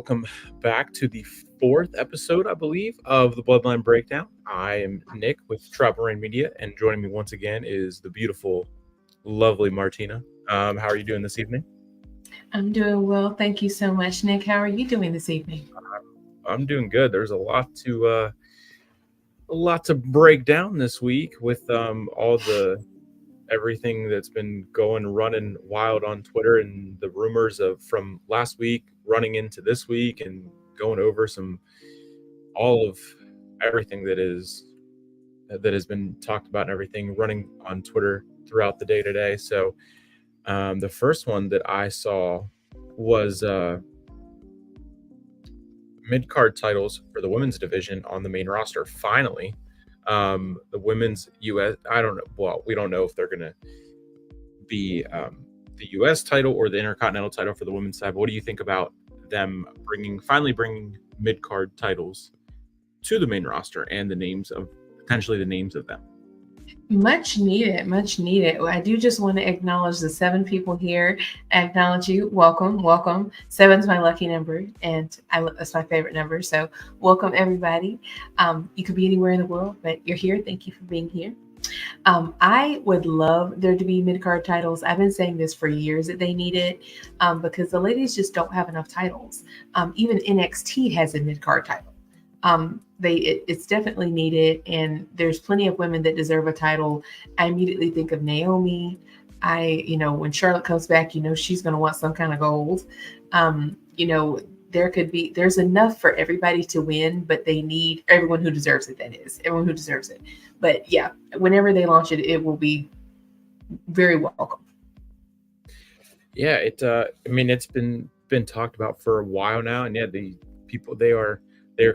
welcome back to the fourth episode, I believe, of the Bloodline Breakdown. I am Nick with Trap Rain Media, and joining me once again is the beautiful, lovely Martina. How are you doing this evening? I'm doing well. Thank you so much, Nick. How are you doing this evening? I'm doing good. There's a lot to break down this week with all the everything that's been running wild on Twitter and the rumors of from last week running into this week and going over all of everything that has been talked about and everything running on Twitter throughout the day today. So the first one that I saw was mid-card titles for the women's division on the main roster. Finally, the women's US, I don't know. Well, we don't know if they're going to be the US title or the Intercontinental title for the women's side. But what do you think about them finally bringing mid-card titles to the main roster and potentially the names of them? Much needed, much needed. I do just want to acknowledge the 7 people here. I acknowledge you. Welcome, welcome. 7's my lucky number, and that's my favorite number. So welcome, everybody. You could be anywhere in the world, but you're here. Thank you for being here. I would love there to be mid-card titles. I've been saying this for years that they need it because the ladies just don't have enough titles. Even NXT has a mid-card title. It's definitely needed, and there's plenty of women that deserve a title. I immediately think of Naomi. When Charlotte comes back, she's going to want some kind of gold. There's enough for everybody to win, but they need everyone who deserves it. That is everyone who deserves it. But yeah, whenever they launch it, it will be very welcome. Yeah, it's been talked about for a while now, and yeah, the people they are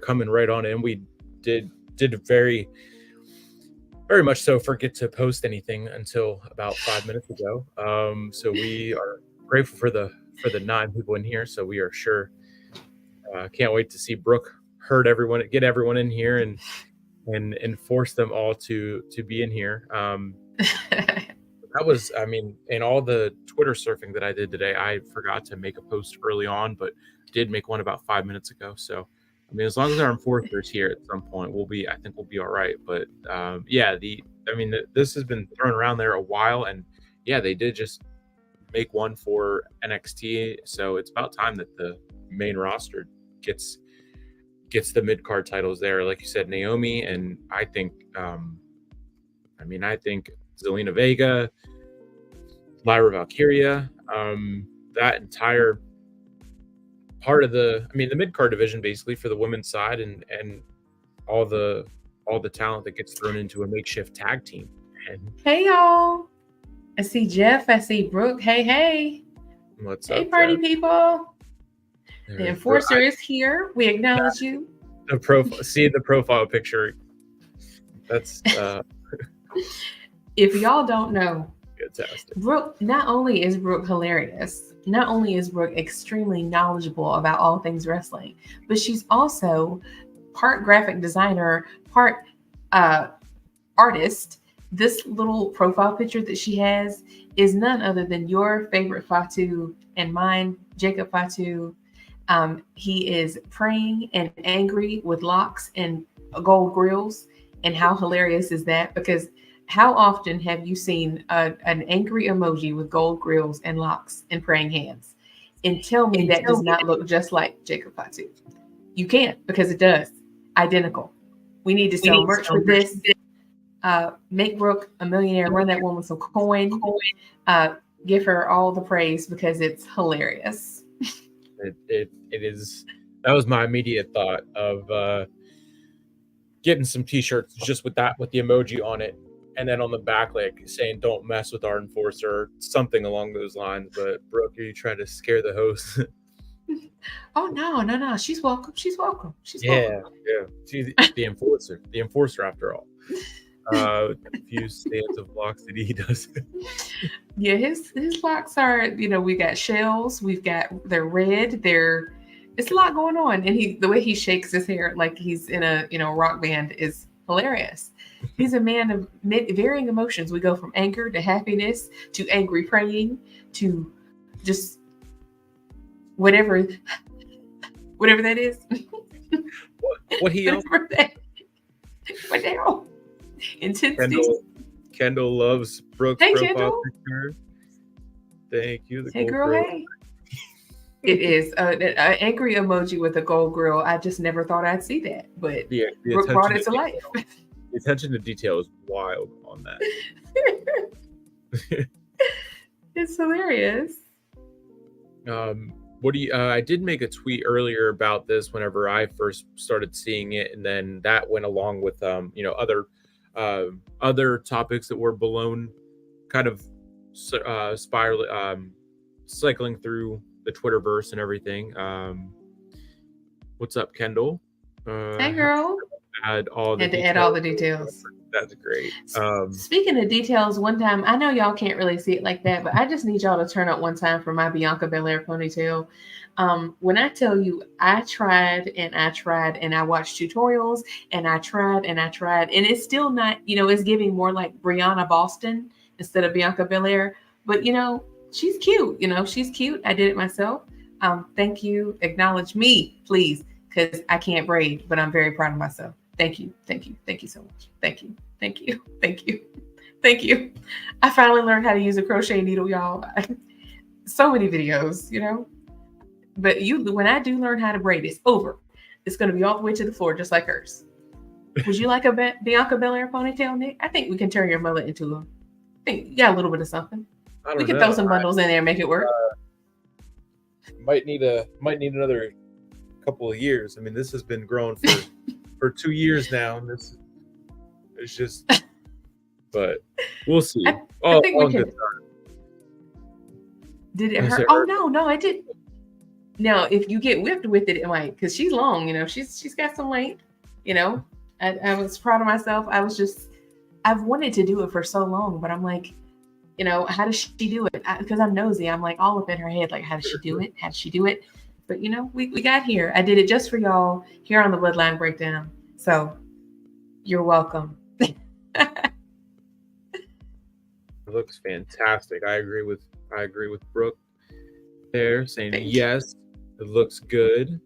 coming right on in. We did very, very much so forget to post anything until about 5 minutes ago. So we are grateful for the 9 people in here. So we are sure can't wait to see Brooke get everyone in here and force them all to be in here. That was, in all the Twitter surfing that I did today, I forgot to make a post early on, but did make one about 5 minutes ago. So as long as our enforcers here at some point, I think we'll be all right. But this has been thrown around there a while, and yeah, they did just make one for NXT. So it's about time that the main roster gets the mid-card titles there. Like you said, Naomi, and I think Zelina Vega, Lyra Valkyria, that entire part of the mid-card division basically for the women's side and all the talent that gets thrown into a makeshift tag team. And hey y'all, I see Jeff, I see Brooke. Hey, what's up, party Jeff? People, the enforcer is here. We acknowledge you. The profile picture. That's if y'all don't know, fantastic. Brooke, not only is Brooke hilarious, not only is Brooke extremely knowledgeable about all things wrestling, but she's also part graphic designer, part artist. This little profile picture that she has is none other than your favorite Fatu and mine, Jacob Fatu. He is praying and angry with locks and gold grills. And how hilarious is that? Because how often have you seen an angry emoji with gold grills and locks and praying hands? And tell me that does not look just like Jacob Fatu. You can't, because it does. Identical. We need to sell merch for this. Make Brooke a millionaire. Run that woman some coin. Give her all the praise because it's hilarious. It is. That was my immediate thought of getting some T-shirts just with the emoji on it. And then on the back, like saying, "Don't mess with our enforcer," something along those lines. But Brooke, are you trying to scare the host? Oh no! She's welcome. She's welcome. Yeah. She's the enforcer. The enforcer, after all. A few stands of blocks that he does. Yeah, his blocks are. We got shells. They're red. It's a lot going on, and the way he shakes his hair like he's in a rock band is hilarious. He's a man of varying emotions. We go from anger to happiness to angry praying to just whatever whatever that is. What he else? Whatever that. What the hell? Intensity. Kendall loves Brooke's Hey, profile Kendall. picture. Thank you. The Hey, gold girl. grill. Hey. It is an angry emoji with a gold grill. I just never thought I'd see that, but The Brooke brought it to detail, life. the attention to detail is wild on that. It's hilarious. What do you? I did make a tweet earlier about this whenever I first started seeing it, and then that went along with other topics that were blown, kind of cycling through the Twitterverse and everything. What's up, Kendall? Hey, girl. Add all the Had to details. add all the details. That's great. Speaking of details, one time, I know y'all can't really see it like that, but I just need y'all to turn up one time for my Bianca Belair ponytail. When I tell you, I tried and I tried and I watched tutorials and I tried and it's still not, it's giving more like Brianna Boston instead of Bianca Belair. But, she's cute. She's cute. I did it myself. Thank you. Acknowledge me, please, because I can't braid, but I'm very proud of myself. Thank you. Thank you. Thank you so much. Thank you. Thank you. Thank you. Thank you. I finally learned how to use a crochet needle, y'all. So many videos, But when I do learn how to braid, it's over. It's going to be all the way to the floor, just like hers. Would you like a Bianca Belair ponytail, Nick? I think we can turn your mullet into I think you got a little bit of something. We can throw some bundles in there and make it work. Might need another couple of years. I mean, this has been growing for 2 years now, and this is just. But we'll see. I think we can. Good. Did it hurt? Oh no, it didn't. Now, if you get whipped with it, it might, because she's long. She's got some length. I was proud of myself. I've wanted to do it for so long, but I'm like, how does she do it? Because I'm nosy. I'm like all up in her head, like, how does she do it? How does she do it? But we got here. I did it just for y'all here on the Bloodline Breakdown. So you're welcome. It looks fantastic. I agree with Brooke there saying yes, it looks good.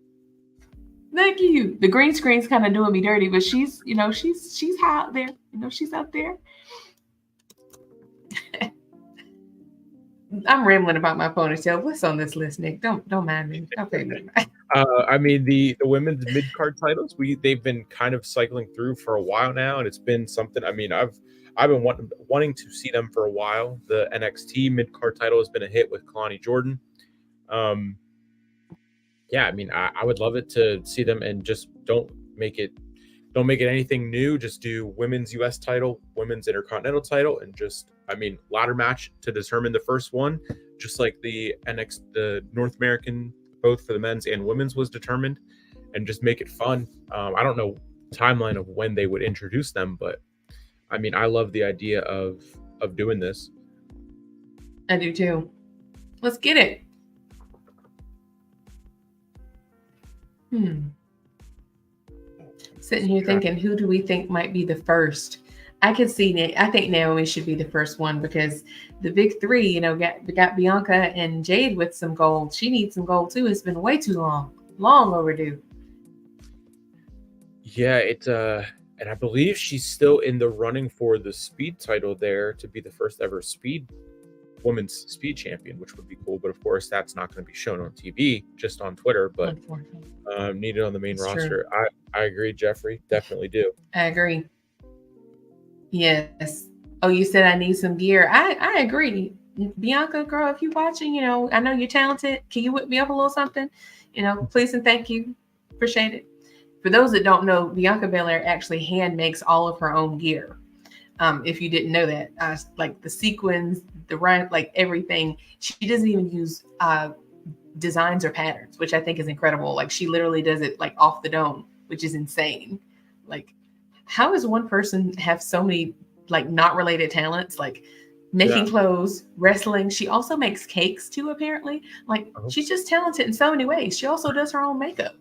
Thank you. The green screen's kind of doing me dirty, but she's high out there. She's out there. I'm rambling about my ponytail. What's on this list, Nick? Don't mind me. Don't pay me. I mean, the women's mid card titles, they've been kind of cycling through for a while now, and it's been something. I mean, I've been wanting to see them for a while. The NXT mid card title has been a hit with Kalani Jordan. Yeah, I mean, I would love it to see them, and just don't make it anything new. Just do women's US title, women's intercontinental title, and just, ladder match to determine the first one, just like the North American, both for the men's and women's, was determined, and just make it fun. I don't know timeline of when they would introduce them, but I love the idea of doing this. I do too. Let's get it. Sitting here thinking, who do we think might be the first? I could see. I think Naomi should be the first one, because the big three, got Bianca and Jade with some gold. She needs some gold too. It's been way too long overdue. Yeah, and I believe she's still in the running for the speed title there, to be the first ever women's speed champion, which would be cool. But of course, that's not going to be shown on TV, just on Twitter. But needed on the main roster. I agree, Jeffrey. Definitely do. I agree. Yes. Oh, you said I need some gear. I agree. Bianca, girl, if you're watching, I know you're talented. Can you whip me up a little something? Please and thank you. Appreciate it. For those that don't know, Bianca Belair actually hand makes all of her own gear. If you didn't know that, like the sequins, the right, like everything. She doesn't even use designs or patterns, which I think is incredible. Like, she literally does it like off the dome, which is insane. Like, how does one person have so many like not related talents? Like making clothes, wrestling. She also makes cakes too, apparently. Like, she's just talented in so many ways. She also does her own makeup.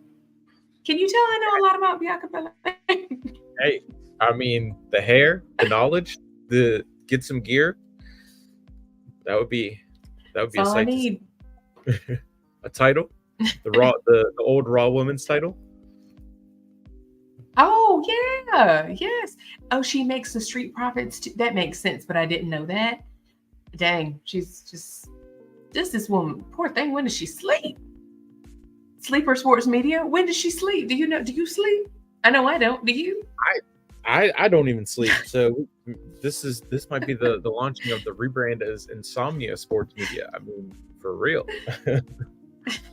Can you tell I know a lot about Bianca Belair? Hey, the hair, the knowledge, get some gear. That would be all I need. A title. the old Raw Women's title. Oh yeah, yes. Oh, she makes the Street Profits too. That makes sense, but I didn't know that. Dang, she's just this woman. Poor thing. When does she sleep? Sleeper Sports Media. When does she sleep? Do you know? Do you sleep? I know I don't. Do you? I don't even sleep. So this might be the launching of the rebrand as Insomnia Sports Media. I mean, for real.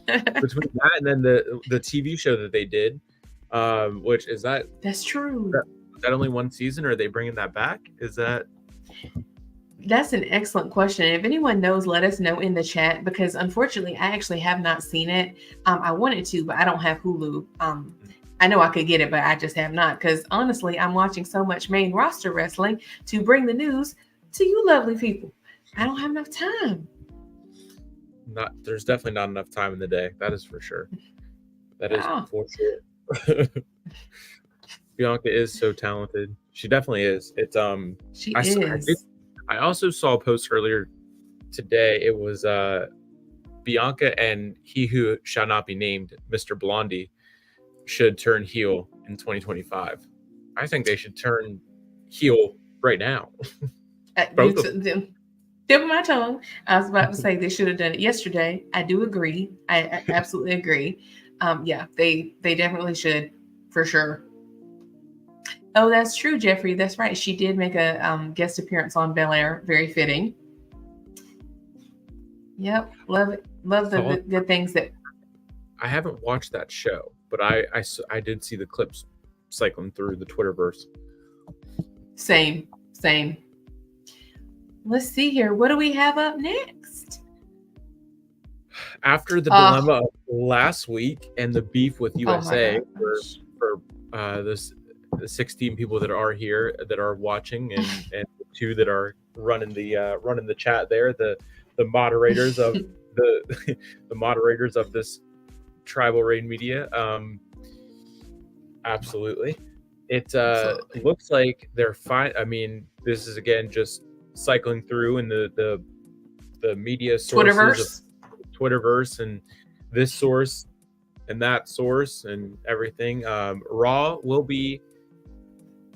Between that and then the TV show that they did, which is that That's true. is that only one season, or are they bringing that back? Is that That's an excellent question. If anyone knows, let us know in the chat because unfortunately, I actually have not seen it. I wanted to, but I don't have Hulu. I know I could get it, but I just have not because honestly, I'm watching so much main roster wrestling to bring the news to you lovely people. I don't have enough time. there's definitely not enough time in the day. That is for sure. That is Wow. for sure. Bianca is so talented. She definitely is. It's She I is. also saw a post earlier today. It was Bianca and he who shall not be named, Mr. Blondie, should turn heel in 2025. I think they should turn heel right now. Both of them. Tip of my tongue. I was about to say they should have done it yesterday. I do agree. I absolutely agree. Yeah, they definitely should for sure. Oh, that's true, Jeffrey. That's right. She did make a guest appearance on Bel Air. Very fitting. Yep, love it. Love the good things that. I haven't watched that show, but I did see the clips cycling through the Twitterverse. Same. Let's see here. What do we have up next? After the dilemma of last week and the beef with USA for the 16 people that are here that are watching and the 2 that are running the chat there, the moderators of the moderators of this Tribal Raid Media. Absolutely. It looks like they're fine. I mean, this is again just cycling through in the media sources of Twitterverse and this source and that source and everything. Raw will be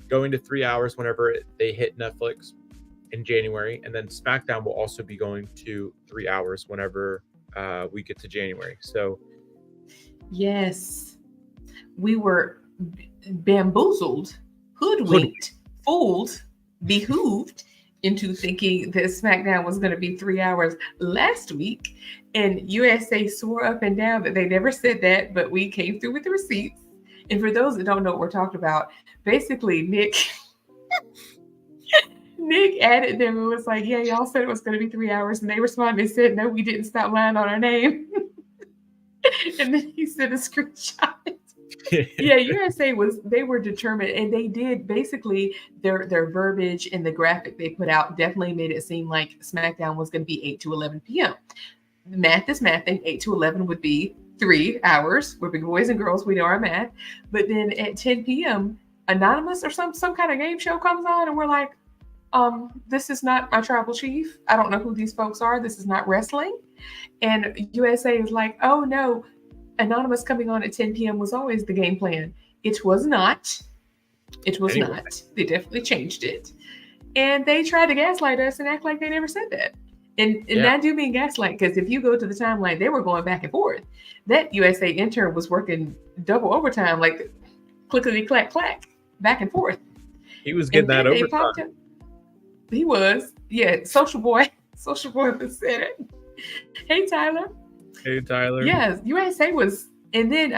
going to 3 hours whenever they hit Netflix in January, and then SmackDown will also be going to 3 hours whenever we get to January. So yes, we were bamboozled, hoodwinked, fooled, behooved into thinking that SmackDown was going to be 3 hours last week, and USA swore up and down that they never said that, but we came through with the receipts. And for those that don't know what we're talking about, basically Nick added them and was like, yeah, y'all said it was going to be 3 hours, and they responded and said, no, we didn't, stop lying on our name. And then he sent a screenshot. Yeah, USA they were determined, and they did basically their verbiage and the graphic they put out definitely made it seem like SmackDown was going to be 8 to 11 p.m. Math is mathing. 8 to 11 would be 3 hours. We're big boys and girls. We know our math. But then at 10 p.m., Anonymous or some kind of game show comes on, and we're like, this is not my tribal chief. I don't know who these folks are. This is not wrestling. And USA is like, oh no, Anonymous coming on at 10 p.m. was always the game plan. It was not. It was not. They definitely changed it. And they tried to gaslight us and act like they never said that. And I do mean gaslight, because if you go to the timeline, they were going back and forth. That USA intern was working double overtime, like clickety clack clack, back and forth. He was getting that overtime. He was. Yeah, social boy was said it. Hey, Tyler. Hey, Tyler. Yes, USA was. And then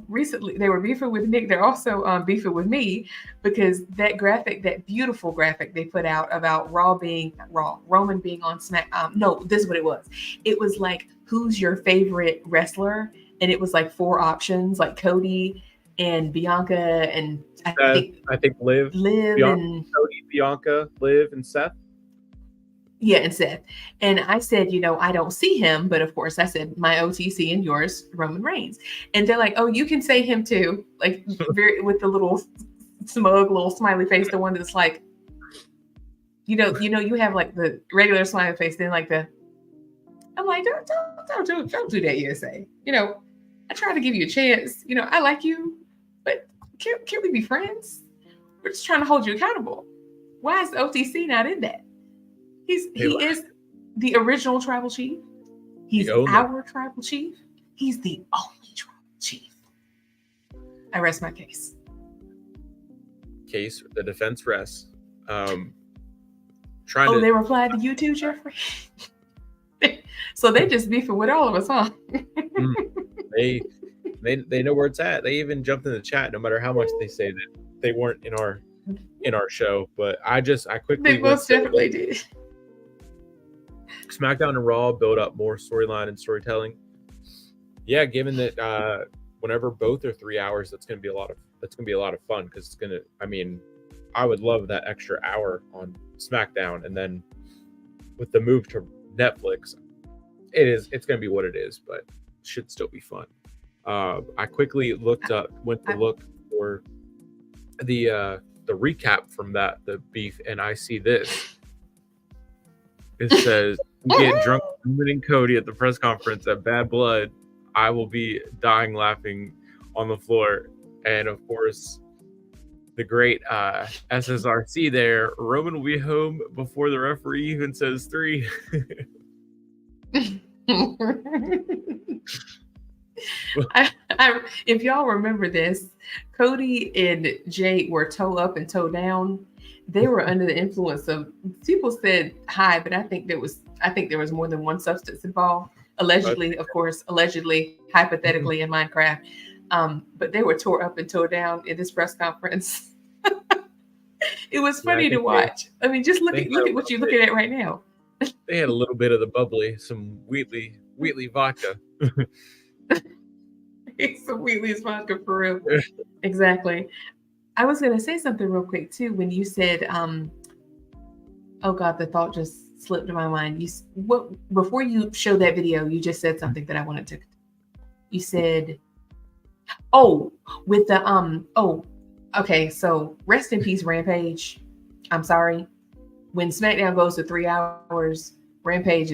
recently they were beefing with Nick. They're also beefing with me because that graphic, that beautiful graphic they put out about Roman being on Smack. No, this is what it was. It was like, who's your favorite wrestler? And it was like 4 options, like Cody and Bianca and I think Liv, Bianca, and Cody, Bianca, Liv, and Seth. Yeah, and Seth. And I said, I don't see him, but of course I said my OTC and yours, Roman Reigns. And they're like, oh, you can say him too. Like with the little smug little smiley face, the one that's like, you have like the regular smiley face, then like I'm like, don't do that, USA. I tried to give you a chance. I like you, but can't we be friends? We're just trying to hold you accountable. Why is the OTC not in that? He is the original tribal chief. He's our tribal chief. He's the only tribal chief. I rest my case. The defense rests. They replied to you too, Jeffrey? So they just beefing with all of us, huh? They know where it's at. They even jumped in the chat, no matter how much they say that they weren't in our show. But I quickly they most definitely did. SmackDown and Raw build up more storyline and storytelling. Yeah, given that whenever both are 3 hours, that's gonna be a lot of fun, because it's gonna. I mean, I would love that extra hour on SmackDown, and then with the move to Netflix, it's gonna be what it is, but it should still be fun. I quickly went to look for the recap from the beef, and I see this. It says, "Get drunk with Roman and Cody at the press conference at Bad Blood. I will be dying laughing on the floor." And of course, the great SSRC there. Roman will be home before the referee even says 3. If y'all remember this, Cody and Jay were toe up and toe down. They were under the influence of, people said high, but I think there was more than one substance involved. Allegedly, of course, hypothetically in Minecraft. But they were tore up and toe down in this press conference. It was funny to watch. I mean, just look at what you're looking at right now. They had a little bit of the bubbly, some Wheatley vodka. Some Wheatley's vodka for real. Exactly. I was going to say something real quick too when you said, oh God, the thought just slipped in my mind. Before you showed that video, you just said something that I wanted to. You said, with the okay, so rest in peace, Rampage. I'm sorry. When SmackDown goes to 3 hours, Rampage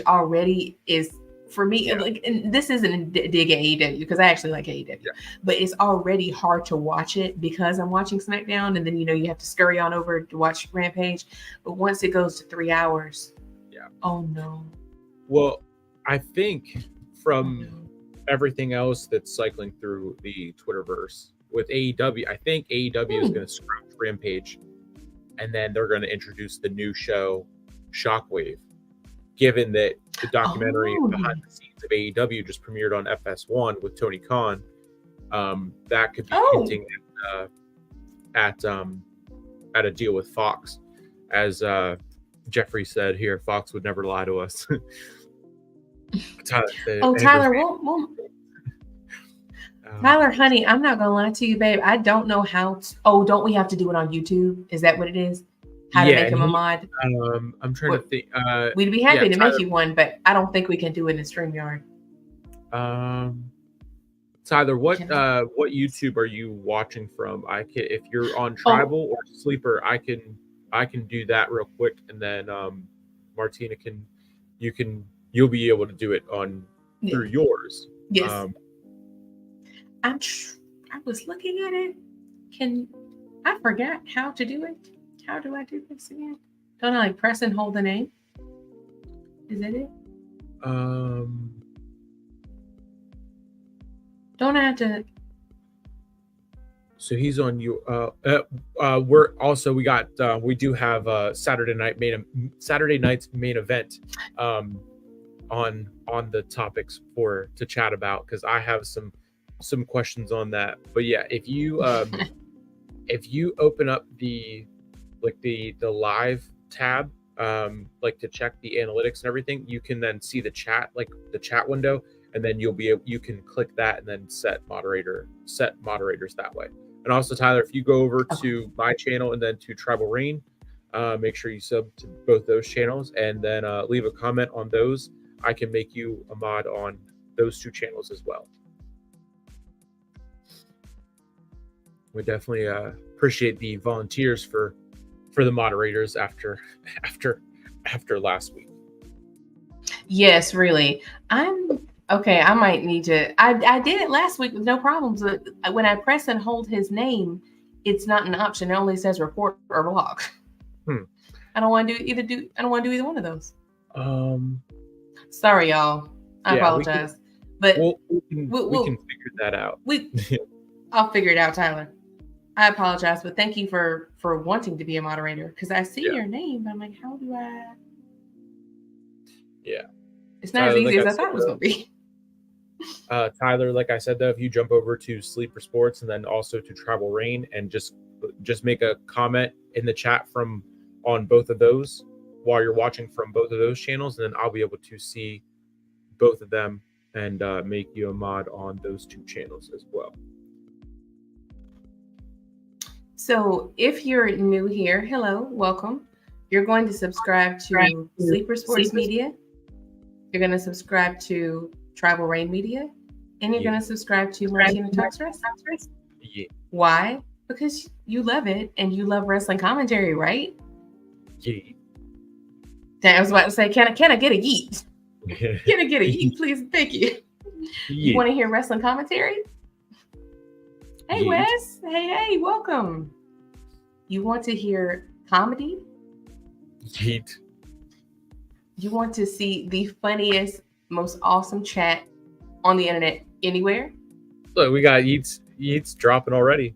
already is, for me, like, and this isn't a dig at AEW, because I actually like AEW, but it's already hard to watch it because I'm watching SmackDown, and then you have to scurry on over to watch Rampage. But once it goes to 3 hours, oh no. Well, I think from everything else that's cycling through the Twitterverse with AEW, I think AEW is going to scratch Rampage, and then they're going to introduce the new show, Shockwave. Given that the documentary behind the scenes of AEW just premiered on FS1 with Tony Khan, that could be hinting at a deal with Fox. As Jeffrey said here, Fox would never lie to us. Tyler, Tyler, honey, I'm not gonna lie to you, babe. I don't know how. Don't we have to do it on YouTube? Is that what it is? How to make him a mod? I'm trying to think. We'd be happy to make you one, but I don't think we can do it in StreamYard. Tyler, what YouTube are you watching from? If you're on Tribal or Sleeper, I can do that real quick, and then Martina you'll be able to do it through yours. Yes. I was looking at it. I forgot how to do it. How do I do this again? Don't I press and hold the name? Is that it? Don't I have to? So he's on you. We do have Saturday night's main event on the topics to chat about, because I have some questions on that. But yeah, if you open up the live tab, to check the analytics and everything, you can then see the chat window, and then you can click that and then set moderators that way. And also, Tyler, if you go over to my channel and then to Tribal Reign, make sure you sub to both those channels, and then leave a comment on those. I can make you a mod on those two channels as well. We definitely appreciate the volunteers for the moderators after last week. Yes, really. I'm Okay, I might need to. I did it last week with no problems. But when I press and hold his name, it's not an option. It only says report or block. Hmm. I don't want to I don't want to do either one of those. Um. Sorry, y'all. I Yeah, we can. apologize, but We can we'll figure that out. we I'll figure it out, Tyler. I apologize, but thank you for wanting to be a moderator because I see Yeah. your name, but I'm like, how do I? Yeah. It's not as easy as I thought it was going to be. Tyler, like I said, though, if you jump over to Sleeper Sports and then also to Travel Rain and just make a comment in the chat from on both of those while you're watching from both of those channels, and then I'll be able to see both of them and make you a mod on those two channels as well. So if you're new here, hello, welcome. You're going to subscribe to Sleeper Sports Media. You're going to subscribe to Travel Rain Media. And you're going to subscribe to Martina Talks Wrestling. Yeah. Why? Because you love it and you love wrestling commentary, right? Yeah. I was about to say, can I get a yeet? Can I get a yeet, please? Thank you. You want to hear wrestling commentary? Hey, Yeet. Wes. Hey, welcome. You want to hear comedy? Yeet. You want to see the funniest, most awesome chat on the internet anywhere? Look, we got Yeets dropping already.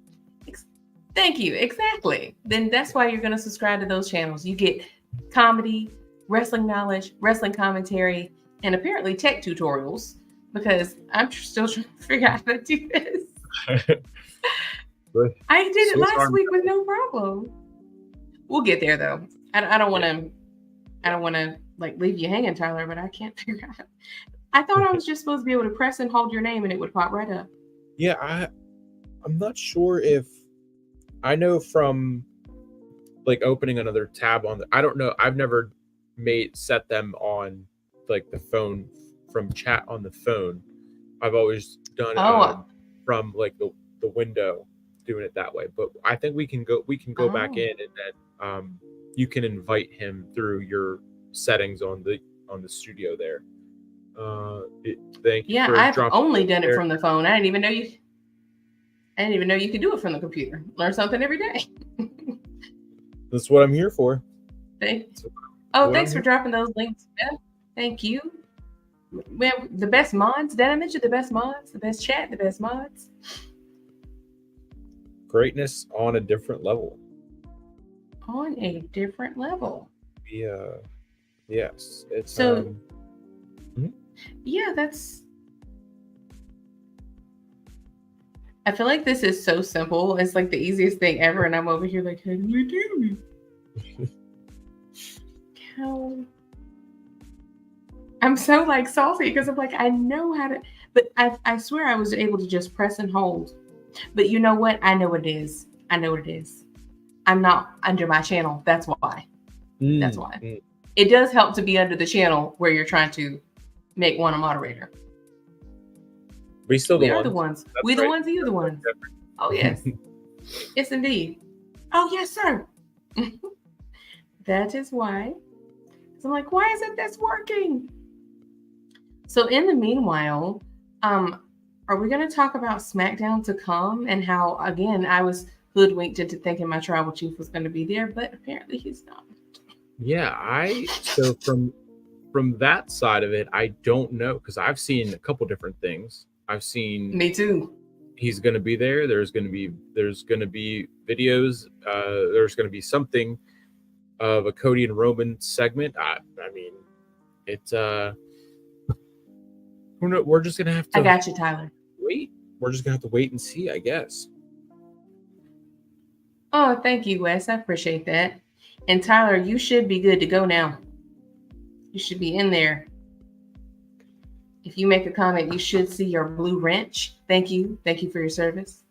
Thank you. Exactly. Then that's why you're going to subscribe to those channels. You get comedy, wrestling knowledge, wrestling commentary, and apparently tech tutorials because I'm still trying to figure out how to do this. I did it last week with no problem. We'll get there though. I don't want to. I don't want to like leave you hanging, Tyler, but I can't figure out. I thought I was just supposed to be able to press and hold your name and it would pop right up. Yeah, I'm not sure if I know from like opening another tab on the. I don't know. I've never set them on like the phone from chat on the phone. I've always done from like the window, doing it that way. But I think we can go back in and then you can invite him through your settings on the studio there. Thank you. Yeah, I've only done it from the phone. I didn't even know you could do it from the computer. Learn something every day. That's what I'm here for. Thanks for dropping those links, Beth. Thank you. We have the best mods. Did I mention the best mods? The best chat, the best mods. Greatness on a different level. On a different level. Yeah. Yes. It's so. Yeah, that's. I feel like this is so simple. It's like the easiest thing ever, and I'm over here like, how do we do it? How? I'm so like salty because I'm like, I know how to, but I swear I was able to just press and hold. But you know what? I know what it is. I'm not under my channel. That's why. That's why. It does help to be under the channel where you're trying to make one a moderator. We are the ones. We the ones, you're the ones. Oh, yes. Yes, indeed. Oh, yes, sir. That is why. So I'm like, why isn't this working? So in the meanwhile, are we going to talk about SmackDown to come and how, again, I was hoodwinked into thinking my tribal chief was going to be there, but apparently he's not. Yeah, so from that side of it, I don't know because I've seen a couple different things. I've seen. Me too. He's going to be there. There's going to be videos. There's going to be something of a Cody and Roman segment. I mean, it's we're just going to have to. I got you, Tyler. Wait. We're just going to have to wait and see, I guess. Oh, thank you, Wes. I appreciate that. And Tyler, you should be good to go now. You should be in there. If you make a comment, you should see your blue wrench. Thank you. Thank you for your service.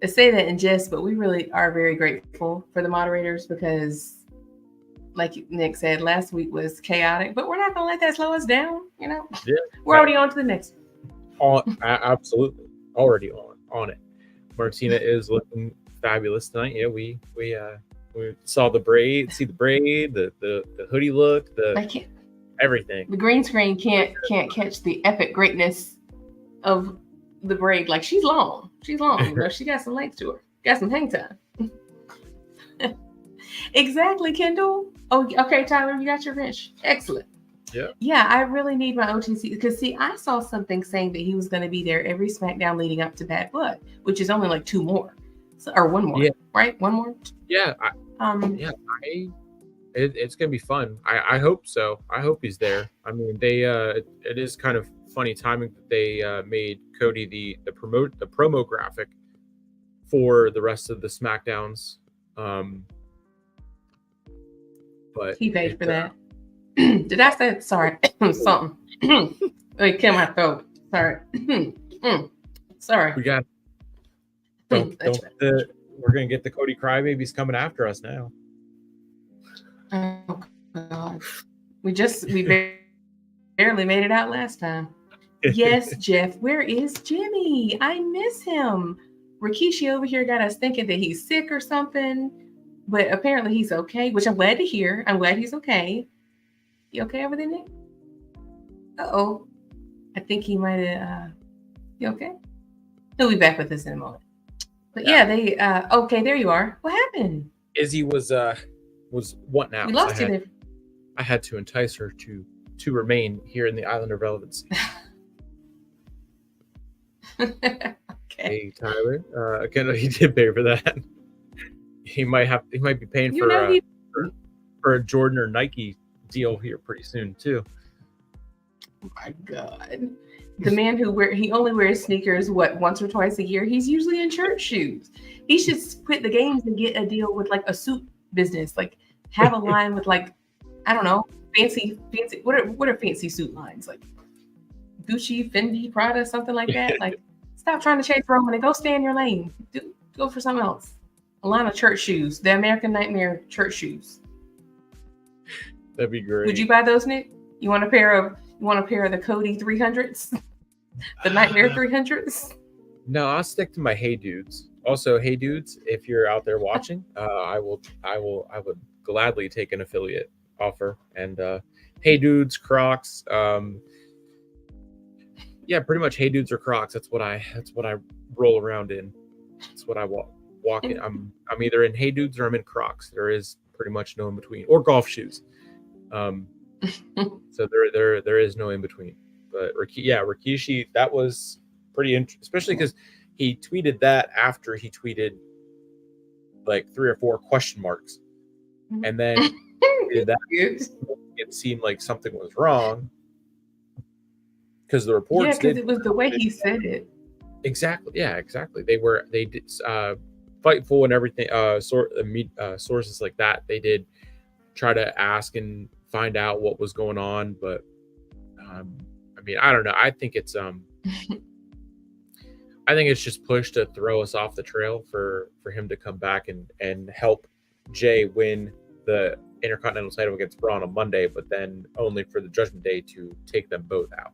I say that in jest, but we really are very grateful for the moderators because, like Nick said, last week was chaotic, but we're not going to let that slow us down. You know, we're already on to the next one. Absolutely. Already on it. Martina is looking fabulous tonight. Yeah, we saw the braid, the hoodie look. I can't. everything. The green screen can't catch the epic greatness of the braid. Like she's long. She got some length to her. Got some hang time. Exactly, Kendall. Oh, okay, Tyler, you got your wrench. Excellent. Yeah. Yeah, I really need my OTC because see, I saw something saying that he was going to be there every SmackDown leading up to Bad Blood, which is only like 2 more, or 1 more, right? 1 more. Yeah. It's gonna be fun. I hope so. I hope he's there. I mean, it is kind of funny timing that they made Cody the promo graphic for the rest of the SmackDowns. But he paid for that. Did I say sorry? Something. Wait, kill my throat. Sorry. Sorry. We got. We're gonna get the Cody Crybabies coming after us now. Oh God. We barely made it out last time. Yes, Jeff. Where is Jimmy? I miss him. Rikishi over here got us thinking that he's sick or something, but apparently he's okay, which I'm glad to hear. I'm glad he's okay. You okay over there, Nick? Uh-oh. I think he might have you okay? He'll be back with us in a moment. But yeah, they okay, there you are. What happened? Izzy was what now? We lost you there. I had to entice her to remain here in the island of relevancy. Okay. Hey Tyler, again, he did pay for that. He might be paying for a Jordan or Nike deal here pretty soon too. Oh my God. The man he only wears sneakers once or twice a year. He's usually in church shoes. He should quit the games and get a deal with like a suit business. Like have a line with like, I don't know, fancy. What are fancy suit lines? Like Gucci, Fendi, Prada, something like that. Like stop trying to chase Roman and go stay in your lane. Go for something else. A line of church shoes, the American Nightmare church shoes. That'd be great. Would you buy those, Nick? You want a pair of the Cody 300s? The Nightmare 300s? No, I'll stick to my Hey Dudes. Also, Hey Dudes, if you're out there watching, I would gladly take an affiliate offer. And Hey Dudes, Crocs, yeah, pretty much Hey Dudes or Crocs. That's what I roll around in. That's what I walk in. I'm either in Hey Dudes or I'm in Crocs. There is pretty much no in between, or golf shoes. So there is no in between. But Rikishi, that was pretty interesting, especially because he tweeted that after he tweeted like 3 or 4 question marks, and then did that. It seemed like something was wrong because the reports. Yeah, because it was the way he said it. Exactly. Yeah, exactly. They did Fightful and everything. Sources like that. They did try to ask and find out what was going on, but I mean, I don't know. I think it's just pushed to throw us off the trail for him to come back and help Jay win the Intercontinental title against Braun on Monday, but then only for the Judgment Day to take them both out.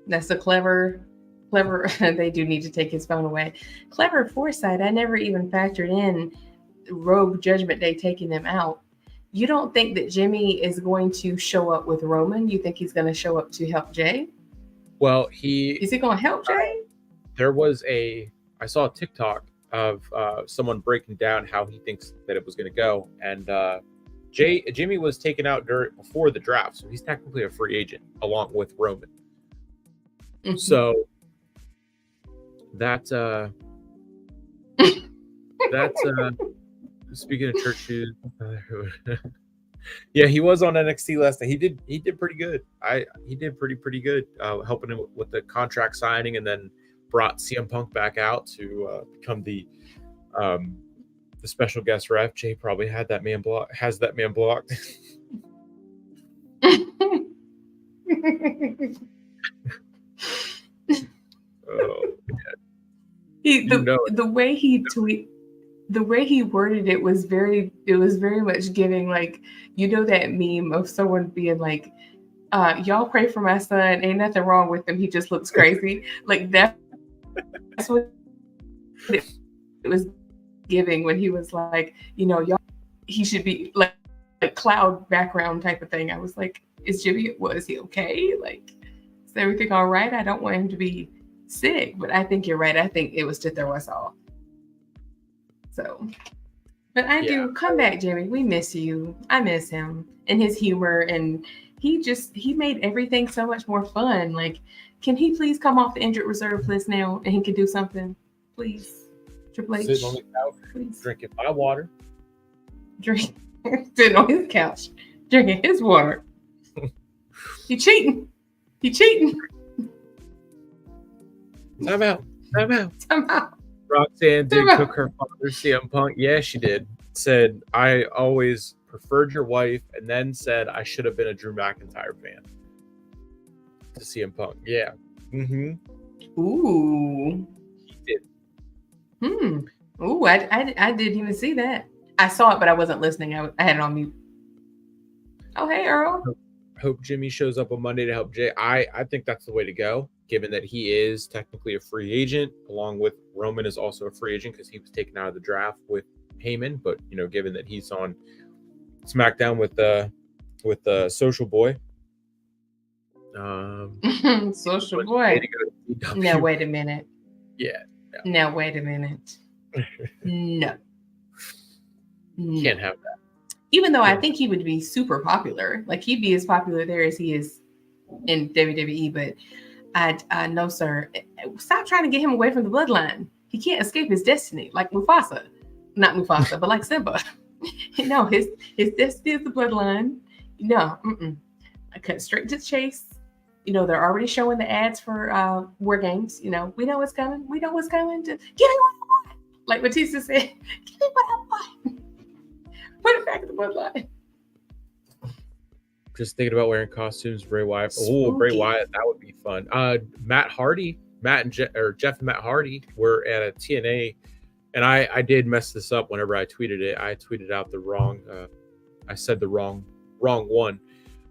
That's a clever. They do need to take his phone away. Clever foresight. I never even factored in Rogue Judgment Day taking them out. You don't think that Jimmy is going to show up with Roman? You think he's going to show up to help Jay? Well, is he going to help Jay? I saw a TikTok of someone breaking down how he thinks that it was going to go, and Jimmy was taken out before the draft, so he's technically a free agent along with Roman. Mm-hmm. So that's speaking of church shoes. Yeah, he was on NXT last night. He did pretty good. He did pretty good, helping him with the contract signing, and then brought CM Punk back out to become the special guest ref. Jay probably has that man blocked. Oh, the way he worded it was very much giving, like, you know, that meme of someone being like, y'all pray for my son, ain't nothing wrong with him, he just looks crazy. Like that's what it was giving when he was like, you know, y'all, he should be like cloud background type of thing. I was like, is he okay? Like, is everything all right? I don't want him to be sick, but I think you're right. I think it was to throw us off. So, but I do come back, Jimmy. We miss you. I miss him and his humor, and he made everything so much more fun. Like, can he please come off the injured reserve list now and he can do something, please? Triple H, sitting on the couch, please. Drinking my water. Sitting on his couch, drinking his water. He cheating. Time out. Roxanne did cook her father CM Punk. Yeah, she did. Said, I always preferred your wife, and then said I should have been a Drew McIntyre fan. To CM Punk. Yeah. Mm-hmm. Ooh. He did. Ooh, I didn't even see that. I saw it, but I wasn't listening. I had it on mute. Oh, hey, Earl. Hope Jimmy shows up on Monday to help Jay. I think that's the way to go, given that he is technically a free agent, along with Roman is also a free agent because he was taken out of the draft with Heyman. But, you know, given that he's on SmackDown with Social Boy. Social Boy. Now, wait a minute. Yeah. No. Now, wait a minute. No. Can't have that. Even though I think he would be super popular. Like, he'd be as popular there as he is in WWE. But I no, sir. Stop trying to get him away from the bloodline. He can't escape his destiny. Like Mufasa. Not Mufasa, but like Simba. No, his destiny is the bloodline. No. I cut straight to the chase. You know, they're already showing the ads for War Games. You know, we know what's coming. Give me what I want. Like Batista said, give me what I want. Put it back in the bloodline. Just thinking about wearing costumes, Bray Wyatt. Oh, Bray Wyatt, that would be fun. Jeff and Matt Hardy were at a TNA, and I did mess this up whenever I tweeted it. I tweeted out the wrong. I said the wrong one.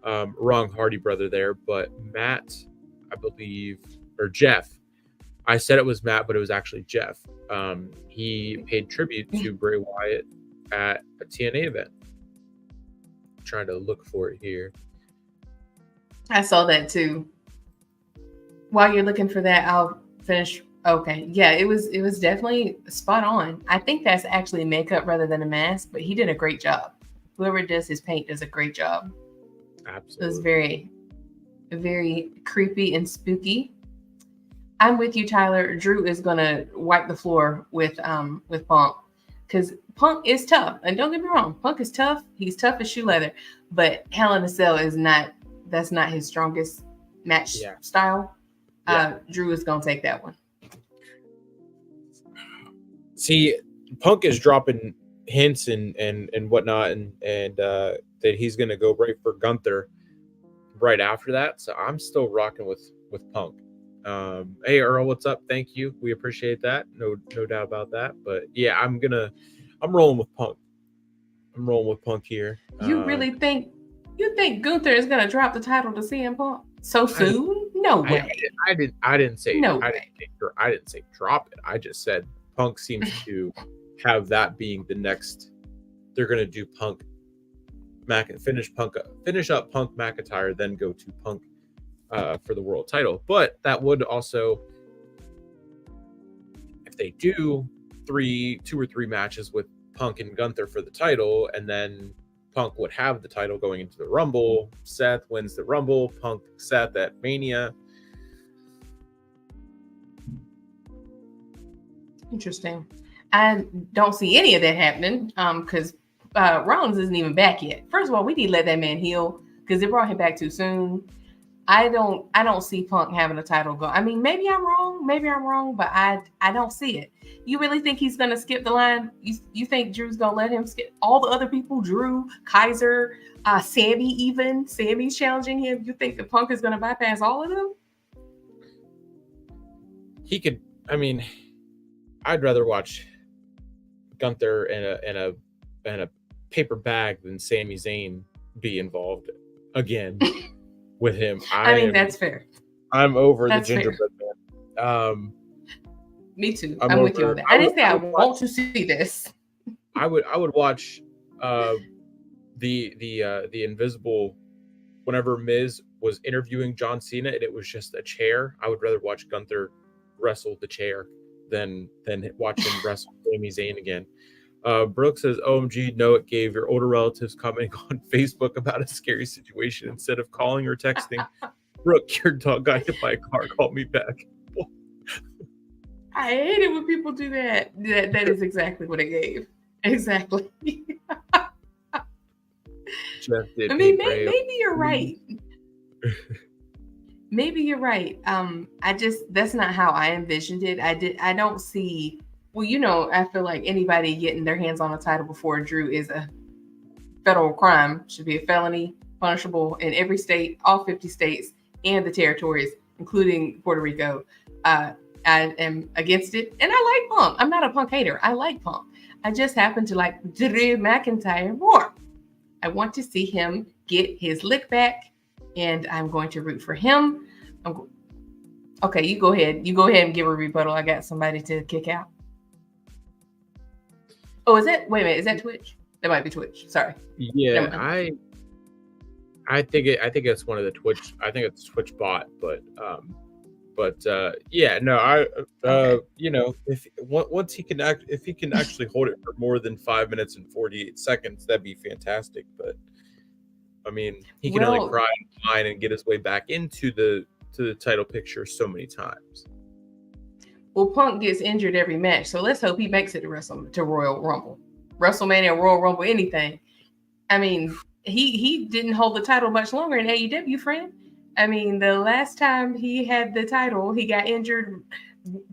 Wrong Hardy brother there, but Matt, I believe, or Jeff. I said it was Matt, but it was actually Jeff. He paid tribute to Bray Wyatt at a TNA event. I'm trying to look for it here. I saw that too. While you're looking for that, I'll finish. Okay, yeah, it was definitely spot on. I think that's actually makeup rather than a mask, but he did a great job. Whoever does his paint does a great job. Absolutely. It was very, very creepy and spooky. I'm with you, Tyler. Drew is gonna wipe the floor with Punk, because Punk is tough. And don't get me wrong, Punk is tough. He's tough as shoe leather. But Hell in a Cell is not. That's not his strongest match style. Drew is gonna take that one. See, Punk is dropping hints and whatnot, and that he's gonna go right for Gunther right after that. So I'm still rocking with Punk. Hey Earl, what's up? Thank you. We appreciate that. No doubt about that. But yeah, I'm rolling with Punk. I'm rolling with Punk here. You really think Gunther is gonna drop the title to CM Punk so soon? No way. I didn't say no I way. I didn't say drop it. I just said Punk seems to have that being the next. They're gonna do Punk finish up Punk McIntyre, then go to Punk for the world title. But that would also, if they do 2 or 3 matches with Punk and Gunther for the title, and then Punk would have the title going into the Rumble. Seth wins the Rumble. Punk Seth at Mania. Interesting. I don't see any of that happening because Rollins isn't even back yet. First of all, we need to let that man heal because they brought him back too soon. I don't see Punk having a title go. I mean, maybe I'm wrong, but I don't see it. You really think he's gonna skip the line? You think Drew's gonna let him skip all the other people? Drew, Kaiser, Sammy, even Sammy's challenging him. You think the Punk is gonna bypass all of them? He could. I mean, I'd rather watch Gunther in a paper bag than Sami Zayn be involved again with him. I mean, that's fair. I'm over the gingerbread man. Me too. I'm with you on that. I didn't say I want to see this. I would watch uh, the invisible. Whenever Miz was interviewing John Cena and it was just a chair, I would rather watch Gunther wrestle the chair than watch him wrestle Sami Zayn again. Brooke says, "OMG, no, it gave your older relatives commenting on Facebook about a scary situation instead of calling or texting. Brooke, your dog got hit by a car. Call me back." I hate it when people do that. That is exactly what it gave. Exactly. Jeff did I mean, paint maybe you're right. Maybe you're right. That's not how I envisioned it. I don't see. Well, I feel like anybody getting their hands on a title before Drew is a federal crime. Should be a felony, punishable in every state, all 50 states, and the territories, including Puerto Rico. I am against it, and I like Punk. I'm not a Punk hater. I like Punk. I just happen to like Drew McIntyre more. I want to see him get his lick back, and I'm going to root for him. Okay, you go ahead. You go ahead and give a rebuttal. I got somebody to kick out. Oh, is that? Wait a minute. Is that Twitch? That might be Twitch. Sorry. Yeah, I think it's one of the Twitch. I think it's Twitch bot, but yeah, no, Okay. if once he can if he can actually hold it for more than 5 minutes and 48 seconds, that'd be fantastic. But I mean, he can only cry and whine and get his way back into the title picture so many times. Well, Punk gets injured every match, so let's hope he makes it to Royal Rumble, WrestleMania, Royal Rumble, anything. I mean, he didn't hold the title much longer in AEW, friend. I mean, the last time he had the title, he got injured,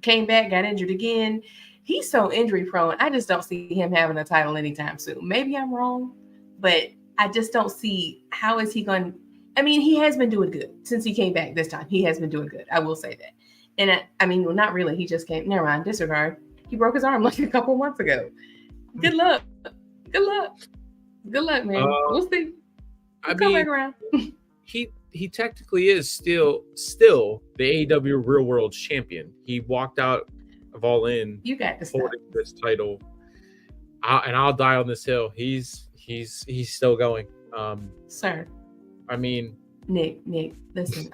came back, got injured again. He's so injury prone. I just don't see him having a title anytime soon. Maybe I'm wrong, but I just don't see how is he going. I mean, he has been doing good since he came back this time. He has been doing good. I will say that. And I mean, well, not really. He just came. Never mind. Disregard. He broke his arm like a couple months ago. Good luck. Good luck. Good luck, man. We'll see. We'll come back around. He technically is still the AEW Real World Champion. He walked out of All In. You got to holding this title, and I'll die on this hill. He's still going. Sir. I mean, Nick, listen.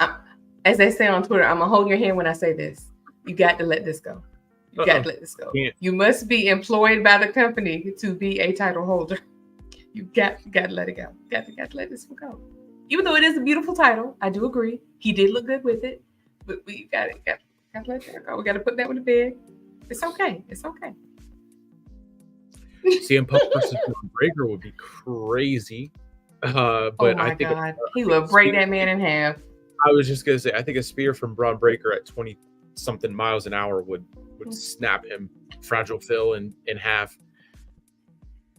As they say on Twitter, I'm gonna hold your hand when I say this. You got to let this go. You got to let this go. You must be employed by the company to be a title holder. You got to let it go. Got to let this one go. Even though it is a beautiful title, I do agree. He did look good with it, but we got to let that go. We got to put that one to bed. It's okay. It's okay. CM Punk versus Braun Breaker would be crazy. But I think he would break that man in half. I was just gonna say, I think a spear from Braun Breaker at 20-something miles an hour would snap him, Fragile Phil, in half.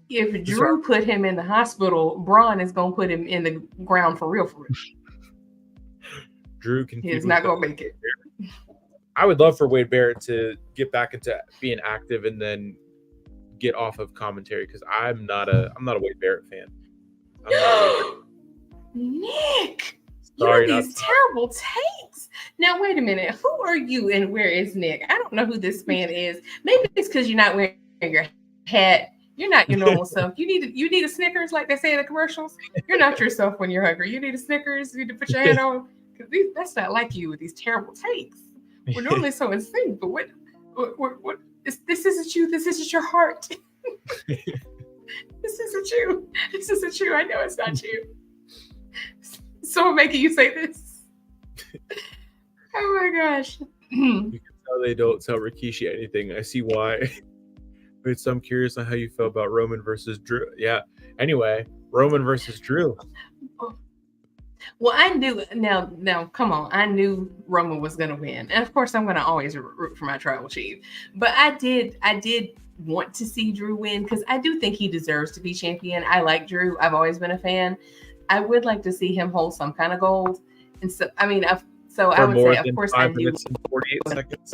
If Drew put him in the hospital, Braun is gonna put him in the ground for real. Drew can. He's not gonna make it. I would love for Wade Barrett to get back into being active and then get off of commentary, because I'm not a Wade Barrett fan. Nick, sorry, you have these terrible takes. Now wait a minute, who are you and where is Nick? I don't know who this man is. Maybe it's because you're not wearing your hat. You're not your normal self. You need a Snickers, like they say in the commercials. You're not yourself when you're hungry. You need a Snickers. You need to put your hand on, because that's not like you with these terrible takes. We're normally so in sync, but what? This isn't you. This isn't your heart. This isn't you. This isn't you. I know it's not you. Someone making you say this. Oh my gosh. You can tell they don't tell Rikishi anything. I see why. But so I'm curious on how you feel about Roman versus Drew. Yeah. Anyway, Roman versus Drew. Well, I knew. Now, come on. I knew Roman was going to win, and of course, I'm going to always root for my tribal chief. But I did want to see Drew win, because I do think he deserves to be champion. I like Drew. I've always been a fan. I would like to see him hold some kind of gold. And so, I mean, I would say, of course, 5 minutes and 48 seconds.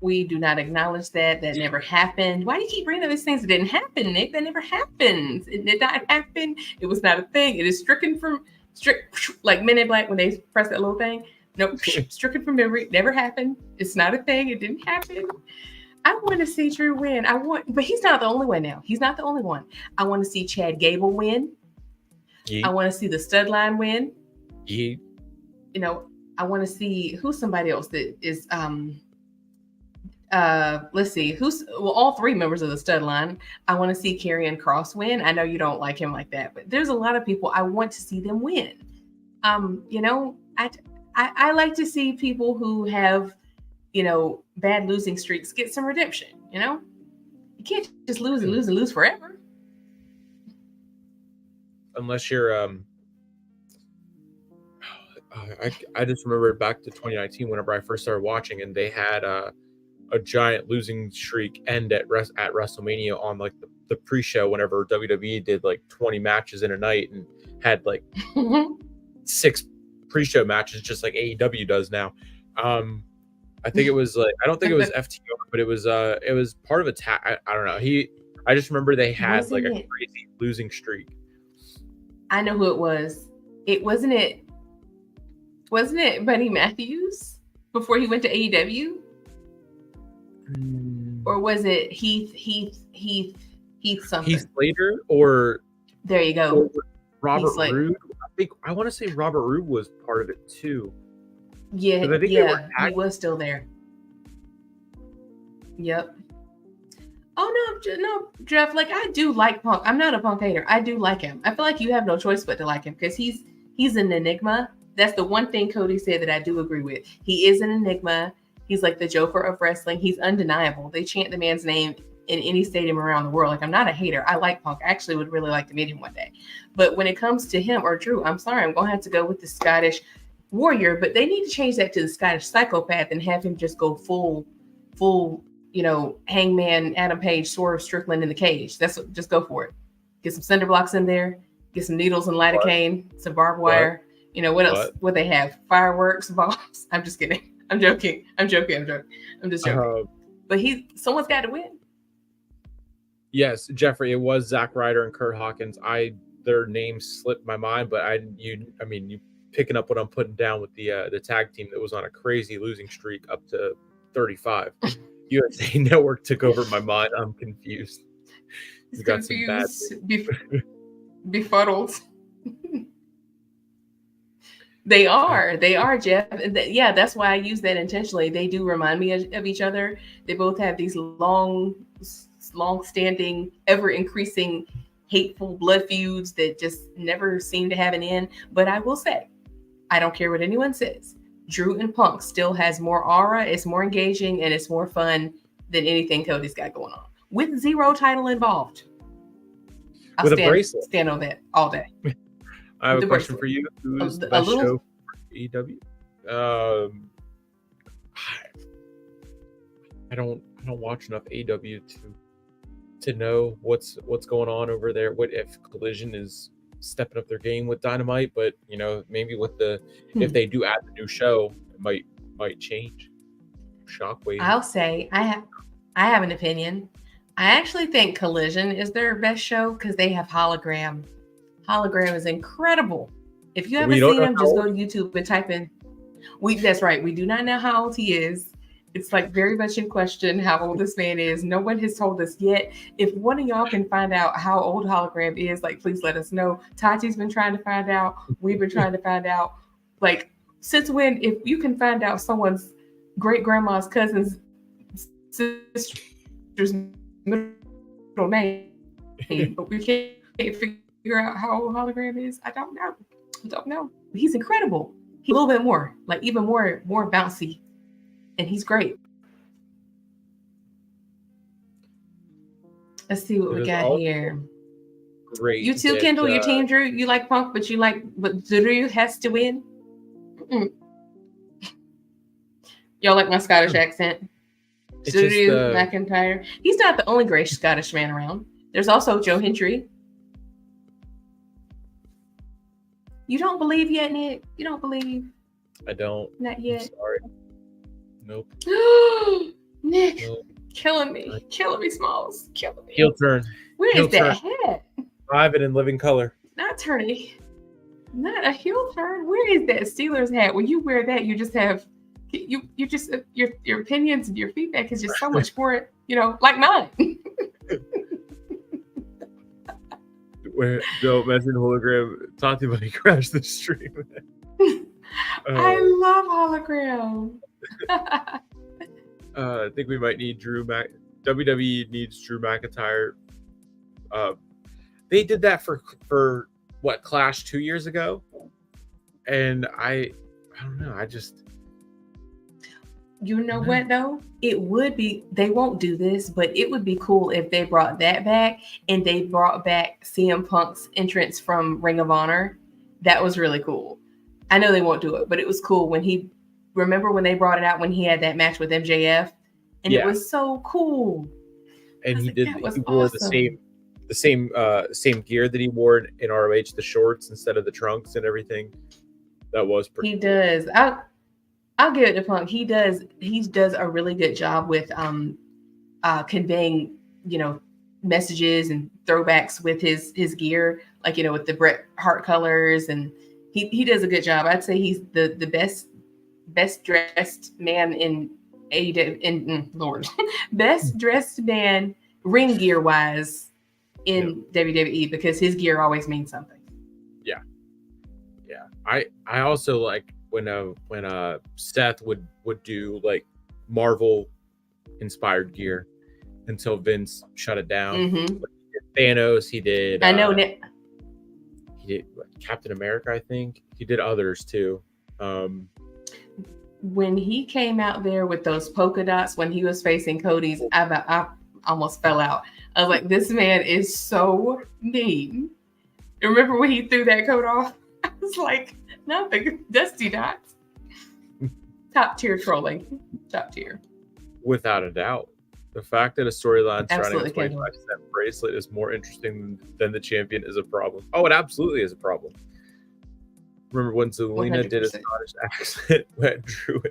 We do not acknowledge that. That never happened. Why do you keep bringing up these things that didn't happen, Nick? That never happened. It did not happen. It was not a thing. It is stricken like Men in Black when they press that little thing. Nope, stricken from memory. Never happened. It's not a thing. It didn't happen. I want to see Drew win. But he's not the only one now. He's not the only one. I want to see Chad Gable win. Yeet. I want to see the stud line win. Yeet. You know, I want to see who's somebody else that is let's see all three members of the stud line. I want to see Karrion Kross win. I know you don't like him like that, but there's a lot of people I want to see them win. You know, I like to see people who have, you know, bad losing streaks get some redemption. You know, you can't just lose and lose and lose forever. Unless you're I just remember back to 2019 whenever I first started watching, and they had a giant losing streak end at WrestleMania on like the pre-show whenever WWE did like 20 matches in a night and had like 6 pre-show matches just like AEW does now. I think it was like, I don't think it was FTR, but it was part of a tag. I don't know. I just remember they had like a crazy losing streak. I know who it was. Wasn't it Buddy Matthews before he went to AEW? Or was it Heath something? Heath Slater or there you go. Robert Roode. I want to say Robert Roode was part of it too. Yeah, he was still there. Yep. Oh no, Jeff. Like I do like Punk. I'm not a Punk hater. I do like him. I feel like you have no choice but to like him because he's an enigma. That's the one thing Cody said that I do agree with. He is an enigma. He's like the Joker of wrestling. He's undeniable. They chant the man's name in any stadium around the world. Like I'm not a hater. I like Punk. I actually would really like to meet him one day. But when it comes to him or Drew, I'm sorry. I'm gonna have to go with the Scottish Warrior. But they need to change that to the Scottish Psychopath and have him just go full. You know, Hangman, Adam Page, Swerve Strickland in the cage. Just go for it. Get some cinder blocks in there. Get some needles and lidocaine, some barbed wire. You know, what else? What they have? Fireworks, bombs. I'm just kidding. I'm joking. I'm just joking. But someone's got to win. Yes, Jeffrey, it was Zack Ryder and Kurt Hawkins. Their names slipped my mind, but you picking up what I'm putting down with the tag team that was on a crazy losing streak up to 35. USA Network took over my mind. I'm confused. He's got confused, some bad befuddled. They are, Jeff. Yeah, that's why I use that intentionally. They do remind me of each other. They both have these long-standing, ever-increasing, hateful blood feuds that just never seem to have an end. But I will say, I don't care what anyone says. Drew and Punk still has more aura, it's more engaging, and it's more fun than anything Cody's got going on. With 0 title involved. With a bracelet. Stand on that all day. I have a question for you. Who's the best show for AEW? I don't watch enough AEW to know what's going on over there. What if Collision is stepping up their game with Dynamite, but you know, maybe with if they do add the new show, it might change. Shockwave. I'll say I have an opinion. I actually think Collision is their best show because they have Hologram. Hologram is incredible. If you haven't seen him, just go to YouTube and type in. That's right. We do not know how old he is. It's like very much in question how old this man is. No one has told us yet. If one of y'all can find out how old Hologram is, like, please let us know. Tati's been trying to find out. We've been trying to find out. Like, since when, if you can find out someone's great grandma's cousin's sister's middle name, but we can't figure out how old Hologram is, I don't know. He's incredible. He's a little bit more, like even more bouncy. And he's great. Let's see what we got here. Great. You too, Kendall. Your team, Drew. You like Punk, but Drew has to win. Y'all like my Scottish accent? Drew McIntyre. He's not the only great Scottish man around. There's also Joe Hendry. You don't believe yet, Nick? You don't believe? I don't. Not yet. I'm sorry. Nope. Nick, nope. Killing me, Smalls, killing me. Heel turn. Where is that hat? Private in living color. Not turning. Not a heel turn. Where is that Steelers hat? When you wear that, you just have you just your opinions and your feedback is just so much more, like mine. Where don't mention hologram. Tati might crash the stream. I love hologram. I think we might need WWE needs Drew McIntyre. They did that for what, Clash 2 years ago, and I don't know. I just what though? It would be, they won't do this, but it would be cool if they brought that back and they brought back CM Punk's entrance from Ring of Honor. That was really cool. I know they won't do it, but it was cool remember when they brought it out when he had that match with MJF, and it was so cool. And he wore the same gear that he wore in ROH, the shorts instead of the trunks and everything. That was pretty. He does. I'll give it to Punk. He does a really good job with conveying, messages and throwbacks with his gear, like, with the Bret Hart colors, and he does a good job. I'd say he's the best dressed man in Lord. Best dressed man ring gear wise in WWE, because his gear always means something. Yeah. I also like when Seth would do like Marvel inspired gear until Vince shut it down. Mm-hmm. Like, he did Thanos, he did I know he did Captain America, I think. He did others too. When he came out there with those polka dots when he was facing Cody's, I almost fell out. I was like, this man is so mean. Remember when he threw that coat off? I was like, not the dusty dots. Top tier trolling. Top tier. Without a doubt. The fact that a storyline surrounding a 25-cent bracelet is more interesting than the champion is a problem. Oh, it absolutely is a problem. Remember when Zelina 100%. Did a Scottish accent when Drew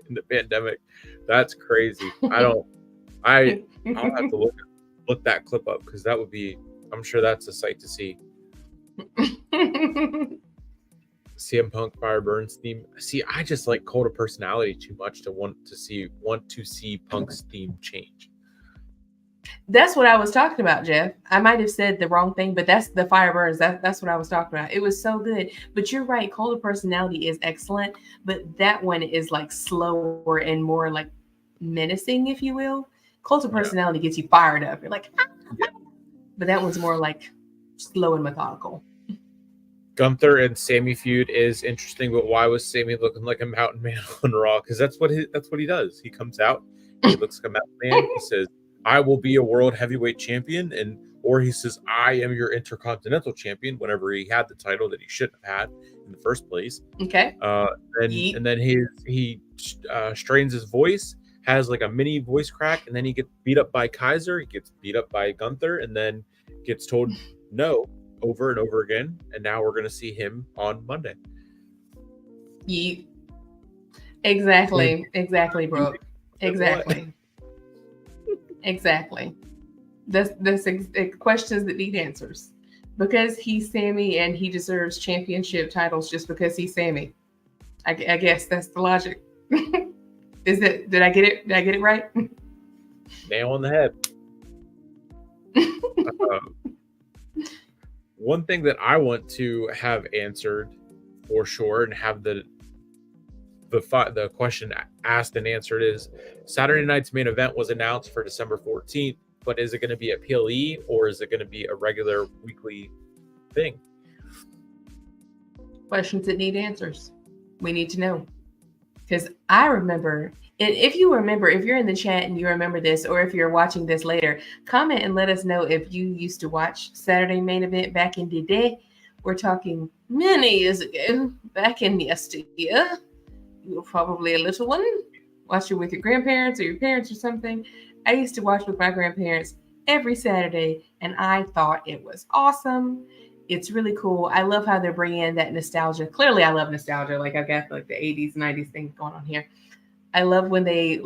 in the pandemic? That's crazy. I'll have to look that clip up, because that would be, I'm sure that's a sight to see. CM Punk Fire Burns theme. See, I just like Cult of Personality too much to want to see Punk's theme change. That's what I was talking about, Jeff. I might have said the wrong thing, but that's the Fire Burns. That's what I was talking about. It was so good. But you're right. Cult of Personality is excellent, but that one is like slower and more like menacing, if you will. Cult of Personality gets you fired up. You're like, but that one's more like slow and methodical. Gunther and Sammy feud is interesting, but why was Sammy looking like a mountain man on Raw? Because that's what he does. He comes out, he looks like a mountain man. He says, "I will be a world heavyweight champion," or he says, "I am your intercontinental champion," whenever he had the title that he shouldn't have had in the first place. Okay. And then he strains his voice, has like a mini voice crack, and then he gets beat up by Kaiser. He gets beat up by Gunther, and then gets told no over and over again. And now we're going to see him on Monday. Exactly, Brooke. Exactly. Exactly. That's questions that need answers. Because he's Sammy and he deserves championship titles just because he's Sammy. I guess that's the logic. Did I get it? Did I get it right? Nail on the head. One thing that I want to have answered for sure, and have the question asked and answered, is Saturday night's main event was announced for December 14th, but is it going to be a PLE or is it going to be a regular weekly thing? Questions that need answers. We need to know. Because I remember, and if you're in the chat and you remember this, or if you're watching this later, comment and let us know if you used to watch Saturday main event back in the day. We're talking many years ago, back in yesteryear. You were probably a little one. Watch it with your grandparents or your parents or something. I used to watch with my grandparents every Saturday, and I thought it was awesome. It's really cool. I love how they're bringing in that nostalgia. Clearly, I love nostalgia. Like, I've got like the 80s, 90s thing going on here. I love when they've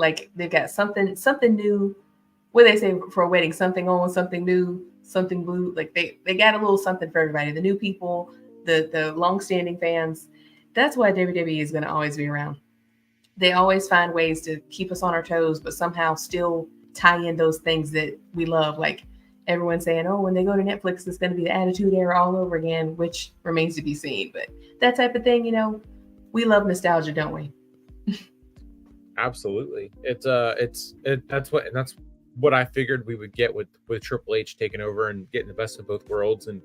got something new. What do they say for a wedding? Something old, something new, something blue. Like they got a little something for everybody. The new people, the long-standing fans. That's why WWE is going to always be around. they always find ways to keep us on our toes, but somehow still tie in those things that we love. Like everyone's saying, oh, when they go to Netflix, it's going to be the Attitude Era all over again, which remains to be seen. But that type of thing, we love nostalgia, don't we? Absolutely. That's what I figured we would get with Triple H taking over and getting the best of both worlds and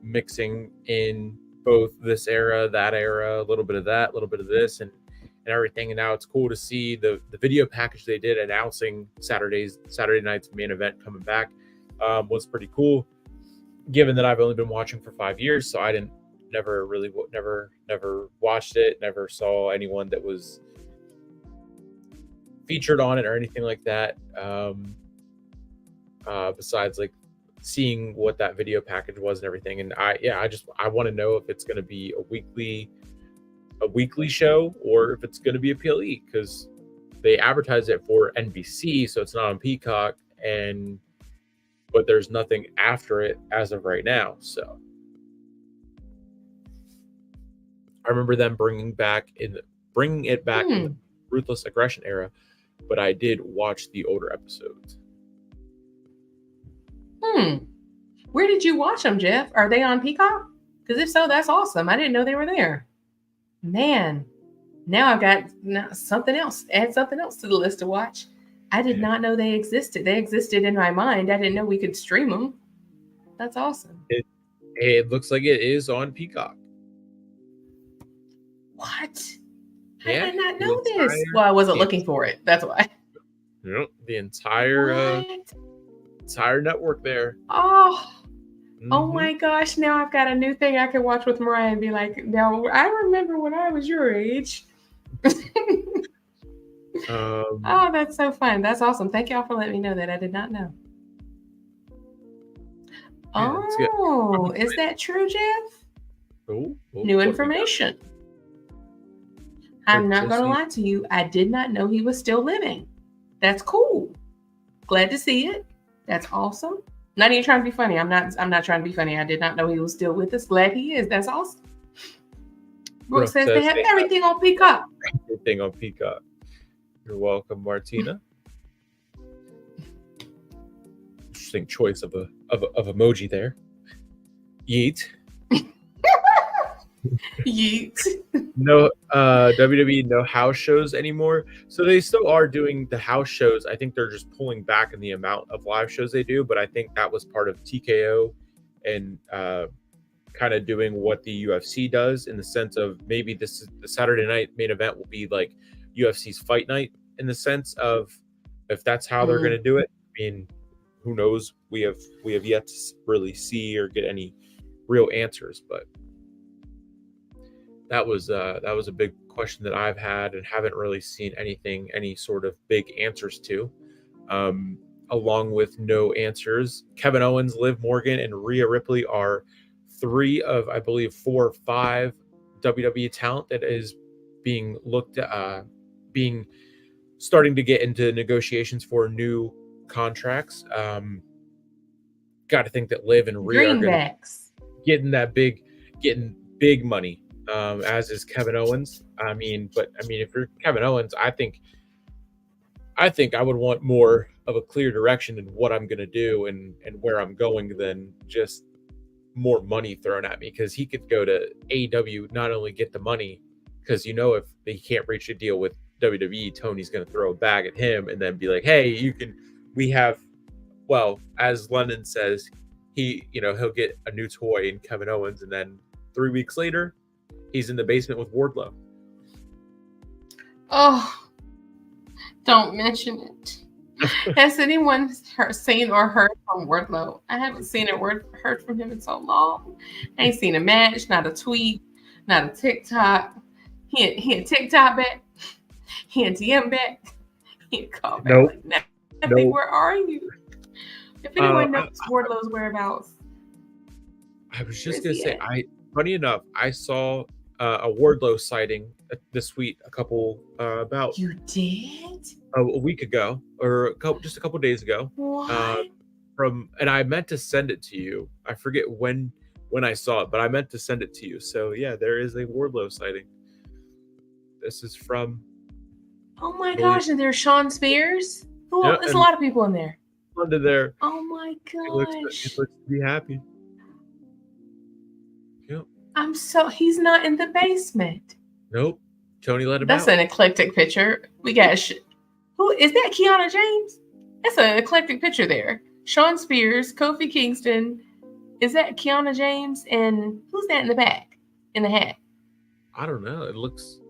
mixing in both this era, that era, a little bit of that, a little bit of this, and everything. And now it's cool to see the video package they did announcing Saturday night's main event coming back. Was pretty cool, given that I've only been watching for 5 years, so I never watched it, never saw anyone that was featured on it or anything like that. Besides like seeing what that video package was and everything. And I want to know if it's going to be a weekly show or if it's going to be a PLE, because they advertise it for NBC, so it's not on Peacock, but there's nothing after it as of right now. So I remember them bringing it back in the Ruthless Aggression era, but I did watch the older episodes. Where did you watch them, Jeff? Are they on Peacock? Because if so, that's awesome. I didn't know they were there. Man, now I've got something else. Add something else to the list to watch. I did not know they existed. They existed in my mind. I didn't know we could stream them. That's awesome. It looks like it is on Peacock. What? I did not know this. Well, I wasn't looking for it. That's why. Nope, the entire network there. Oh. Oh my gosh, now I've got a new thing I can watch with Mariah and be like, now I remember when I was your age. Oh, that's so fun. That's awesome. Thank y'all for letting me know that. I did not know. Yeah, is that true, Jeff? New information. I'm not going to lie to you. I did not know he was still living. That's cool. Glad to see it. That's awesome. Not even trying to be funny. I'm not trying to be funny. I did not know he was still with us. Glad he is. That's awesome. Brooke says they have everything on Peacock. Everything on Peacock. You're welcome, Martina. Interesting choice of emoji there. Yeet. Yeet. No WWE no house shows anymore. So they still are doing the house shows. I think they're just pulling back in the amount of live shows they do, but I think that was part of TKO and kind of doing what the UFC does, in the sense of maybe this is the Saturday night main event will be like UFC's fight night, in the sense of if that's how they're going to do it. I mean, who knows? We have yet to really see or get any real answers, but that was a big question that I've had and haven't really seen any sort of big answers to. Along with no answers, Kevin Owens, Liv Morgan, and Rhea Ripley are 3 of, I believe, 4 or 5 WWE talent that is being looked at, starting to get into negotiations for new contracts. Got to think that Liv and Rhea are getting big money. As is Kevin Owens. I mean, if you're Kevin Owens, I think I would want more of a clear direction in what I'm going to do and where I'm going than just more money thrown at me, because he could go to AEW, not only get the money, because if he can't reach a deal with WWE, Tony's going to throw a bag at him and then be like, hey, as London says, he'll get a new toy in Kevin Owens, and then 3 weeks later, he's in the basement with Wardlow. Oh, don't mention it. Has anyone seen or heard from Wardlow? I haven't seen or heard from him in so long. I ain't seen a match, not a tweet, not a TikTok. He had TikTok back. He had DM back. He had called back. Nope. Nothing. Where are you? If anyone knows Wardlow's whereabouts. I was just going to say, funny enough, I saw a Wardlow sighting this week. You did? A week ago, or just a couple days ago. What? And I meant to send it to you. I forget when I saw it, but I meant to send it to you. So yeah, there is a Wardlow sighting. This is from Oh my I believe. gosh! And there's Sean Spears. Who? Yeah, There's a and lot of people in there. under there, Oh my he gosh! looks to be happy. Yep. He's not in the basement. Nope. Tony let him That's out. an eclectic picture. We got who is that? Kiana James. That's an eclectic picture there. Sean Spears, Kofi Kingston. Is that Kiana James? And who's that in the back in the hat? I don't know. It looks.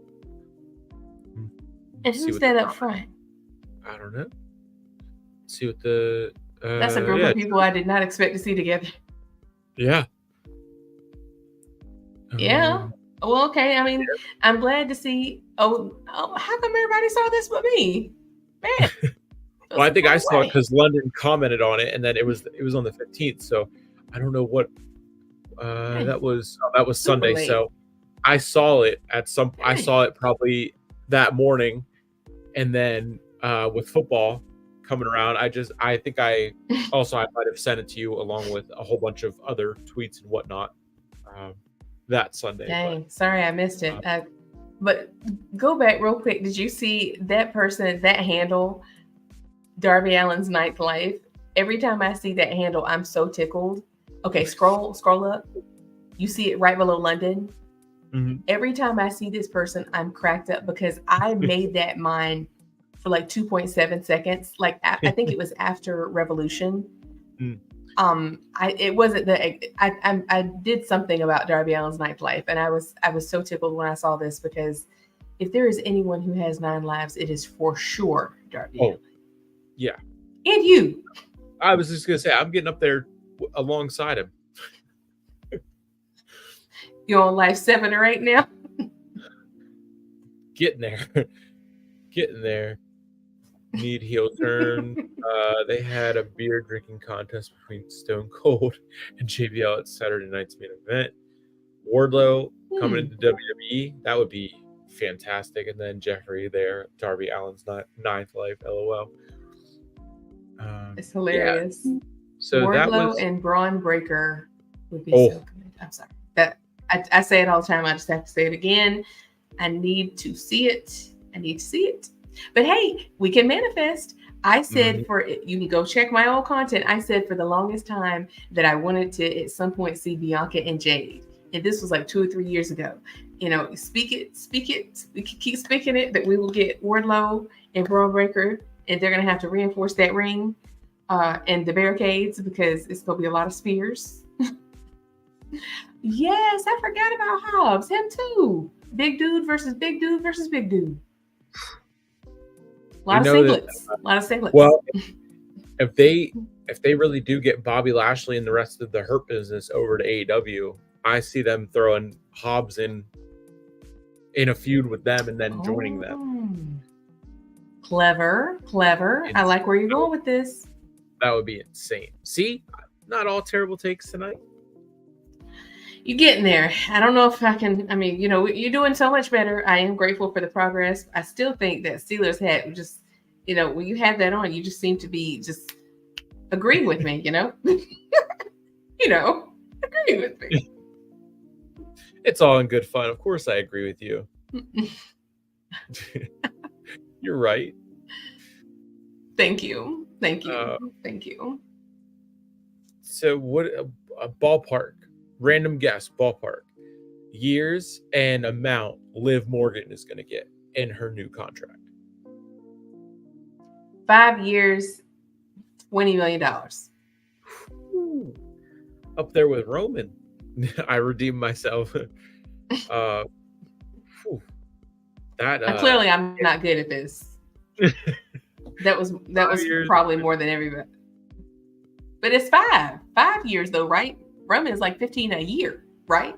And See who's what the that up comment. front? I don't know. See what the. That's a group of people I did not expect to see together. Yeah. Yeah. Well, okay. I mean, I'm glad to see. Oh, how come everybody saw this but me? Man. Well, I think I saw it because London commented on it, and then it was on the 15th. So I don't know what that was. Oh, that was Sunday. late. So I saw it I saw it probably that morning, and then with football coming around, I think I might have sent it to you along with a whole bunch of other tweets and whatnot that Sunday. Dang, sorry I missed it. But go back real quick. Did you see that person, that handle, Darby Allin's Ninth Life? Every time I see that handle, I'm so tickled. Okay, scroll up. You see it right below London. Mm-hmm. Every time I see this person, I'm cracked up because I made that mine for like 2.7 seconds. Like I think it was after Revolution. Mm. It wasn't I did something about Darby Allin's Ninth Life, and I was so tickled when I saw this because if there is anyone who has 9 lives, it is for sure Darby Allin. Yeah. And you. I was just gonna say I'm getting up there alongside him. You're on life 7 or 8 now. Getting there. Need heel turn. They had a beer drinking contest between Stone Cold and JBL at Saturday night's main event. Wardlow coming into WWE, that would be fantastic. And then Jeffrey there, Darby Allin's Ninth Life, LOL. It's hilarious. Yeah. So Wardlow that was and Braun Breaker would be so good. I'm sorry. I say it all the time. I just have to say it again. I need to see it. But hey, we can manifest. I said you can go check my old content. I said for the longest time that I wanted to at some point see Bianca and Jade. And this was like 2 or 3 years ago. You know, speak it. We can keep speaking it that we will get Wardlow and Braun Breaker, and they're going to have to reinforce that ring and the barricades because it's going to be a lot of spears. Yes, I forgot about Hobbs. Him too. Big dude versus big dude versus big dude. A lot of singlets. Well, if they really do get Bobby Lashley and the rest of the Hurt Business over to AEW, I see them throwing Hobbs in a feud with them and then joining them. Clever. I like where you're going with this. That would be insane. See, not all terrible takes tonight. You're getting there. I don't know if I can. I mean, you know, you're doing so much better. I am grateful for the progress. I still think that Steelers hat just, you know, when you have that on, you just seem to be just agreeing with me, you know? Agreeing with me. It's all in good fun. Of course I agree with you. You're right. Thank you. So what a ballpark. Random guess, ballpark. Years and amount Liv Morgan is going to get in her new contract. 5 years, $20 million. Ooh, up there with Roman. I redeemed myself. Clearly, I'm not good at this. That was probably more than everybody. But it's 5 years though, right? Roman is like 15 a year, right?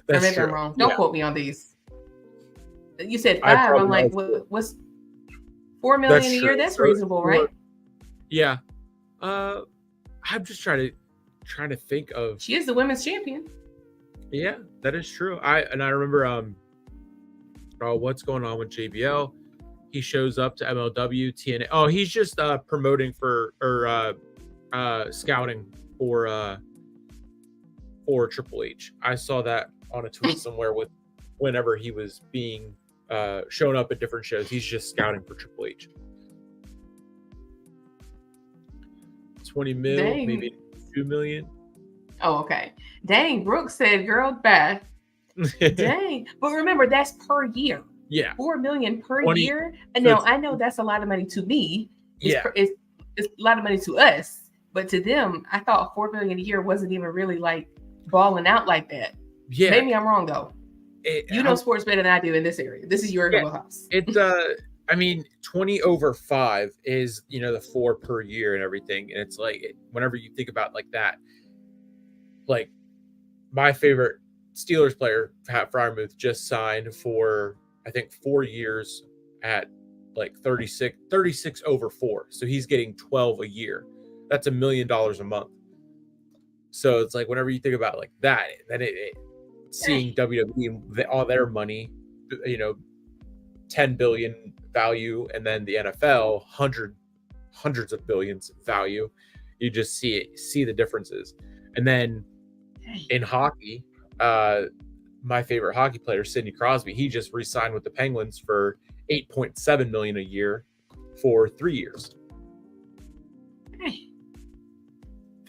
That's or maybe true. I'm wrong. Don't quote me on these. You said 5. I'm like, what's $4 million a year? That's reasonable, right? Yeah. I'm just trying to think of. She is the women's champion. Yeah, that is true. I remember what's going on with JBL. He shows up to MLW, TNA. Oh, he's just promoting for or scouting for Triple H. I saw that on a tweet somewhere with whenever he was being showing up at different shows. He's just scouting for Triple H. 20 mil, Dang. maybe 2 million. Oh, okay. Dang, Brooke said, girl, bad. Dang. But remember, that's per year. Yeah. 4 million per 20 year. so And now it's- I know that's a lot of money to me. Yeah. It's a lot of money to us. But to them, I thought 4 million a year wasn't even really like balling out like that. Yeah. Maybe I'm wrong though. You know sports better than I do in this area. This is your wheelhouse. It's I mean, 20 over 5 is, you know, the 4 per year and everything. And it's like, whenever you think about like that, like my favorite Steelers player, Pat Fryermuth, just signed for, I think, 4 years at like 36 over 4. So he's getting 12 a year. That's $1 million a month. So it's like, whenever you think about like that, then seeing WWE, all their money, you know, 10 billion value, and then the NFL hundreds of billions value, you just see the differences. And then in hockey, my favorite hockey player, Sidney Crosby, he just re-signed with the Penguins for $8.7 million a year for 3 years.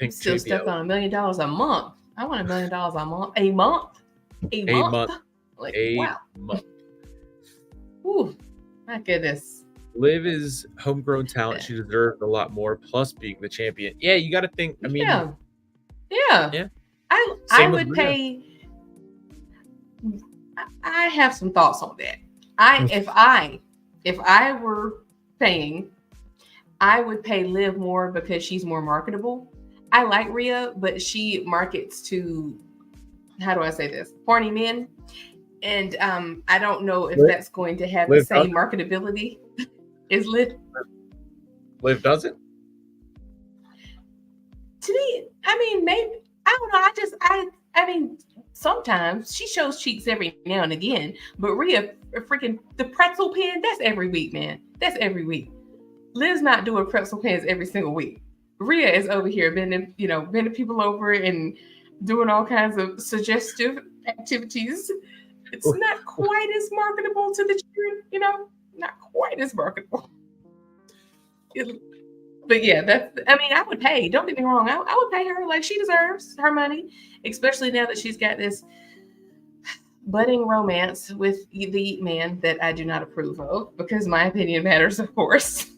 I'm still stuck on $1 million a month. I want $1 million a month. A month. Like, wow. Month. Ooh, my goodness. Liv is homegrown talent. She deserves a lot more, plus being the champion. Yeah, you got to think. I mean, yeah. I would pay. I have some thoughts on that. If I were paying, I would pay Liv more because she's more marketable. I like Rhea, but she markets to, how do I say this, horny men. And I don't know if that's going to have the same marketability as Liv. Liv doesn't? To me, I mean, maybe, I don't know. I mean, sometimes she shows cheeks every now and again, but Rhea, freaking the pretzel pen, that's every week, man. That's every week. Liv's not doing pretzel pens every single week. Rhea is over here bending people over and doing all kinds of suggestive activities. It's not quite as marketable to the children, not quite as marketable. But yeah, I would pay. Don't get me wrong. I would pay her like she deserves her money, especially now that she's got this budding romance with the man that I do not approve of, because my opinion matters, of course.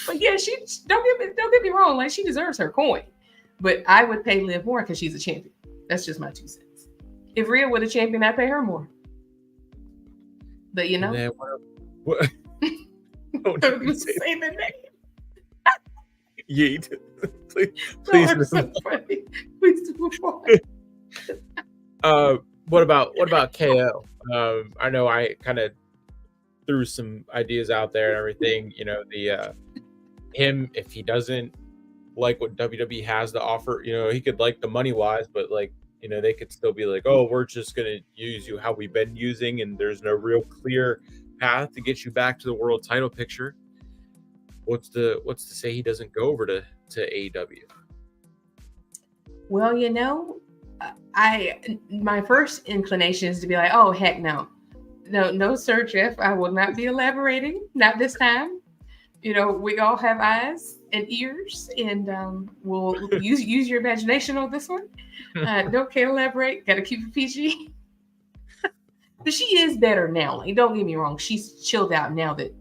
But yeah, she don't get me wrong. Like, she deserves her coin, but I would pay Liv more because she's a champion. That's just my 2 cents. If Rhea were the champion, I'd pay her more. But what? Don't you say the name. Yeet. Please move on. Please move on. What about KO? I know I kind of threw some ideas out there and everything. Him, if he doesn't like what WWE has to offer, he could like the money wise, but like, they could still be like, oh, we're just gonna use you how we've been using, and there's no real clear path to get you back to the world title picture. What's to say he doesn't go over to AEW? Well, my first inclination is to be like, oh, heck no. No, Sir Jeff, I will not be elaborating. Not this time. We all have eyes and ears, and we'll use your imagination on this one. Can't elaborate. Got to keep it PG. But she is better now. Like, don't get me wrong. She's chilled out now that,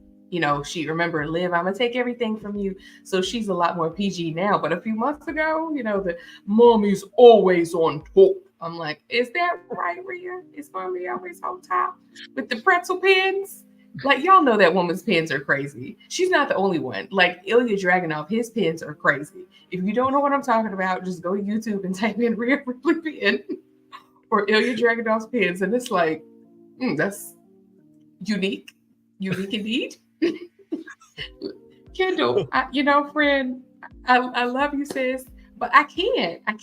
she remember, Liv, I'm going to take everything from you. So she's a lot more PG now. But a few months ago, the mommy's always on top. I'm like, is that right, Rhea? Is mommy always on top with the pretzel pens? Like, y'all know that woman's pens are crazy. She's not the only one. Like, Ilya Dragunov, his pens are crazy. If you don't know what I'm talking about, just go to YouTube and type in Rhea Ripley pen or Ilya Dragunov's pens. And it's like, that's unique indeed. Kendall, friend, I love you, sis, but I cannot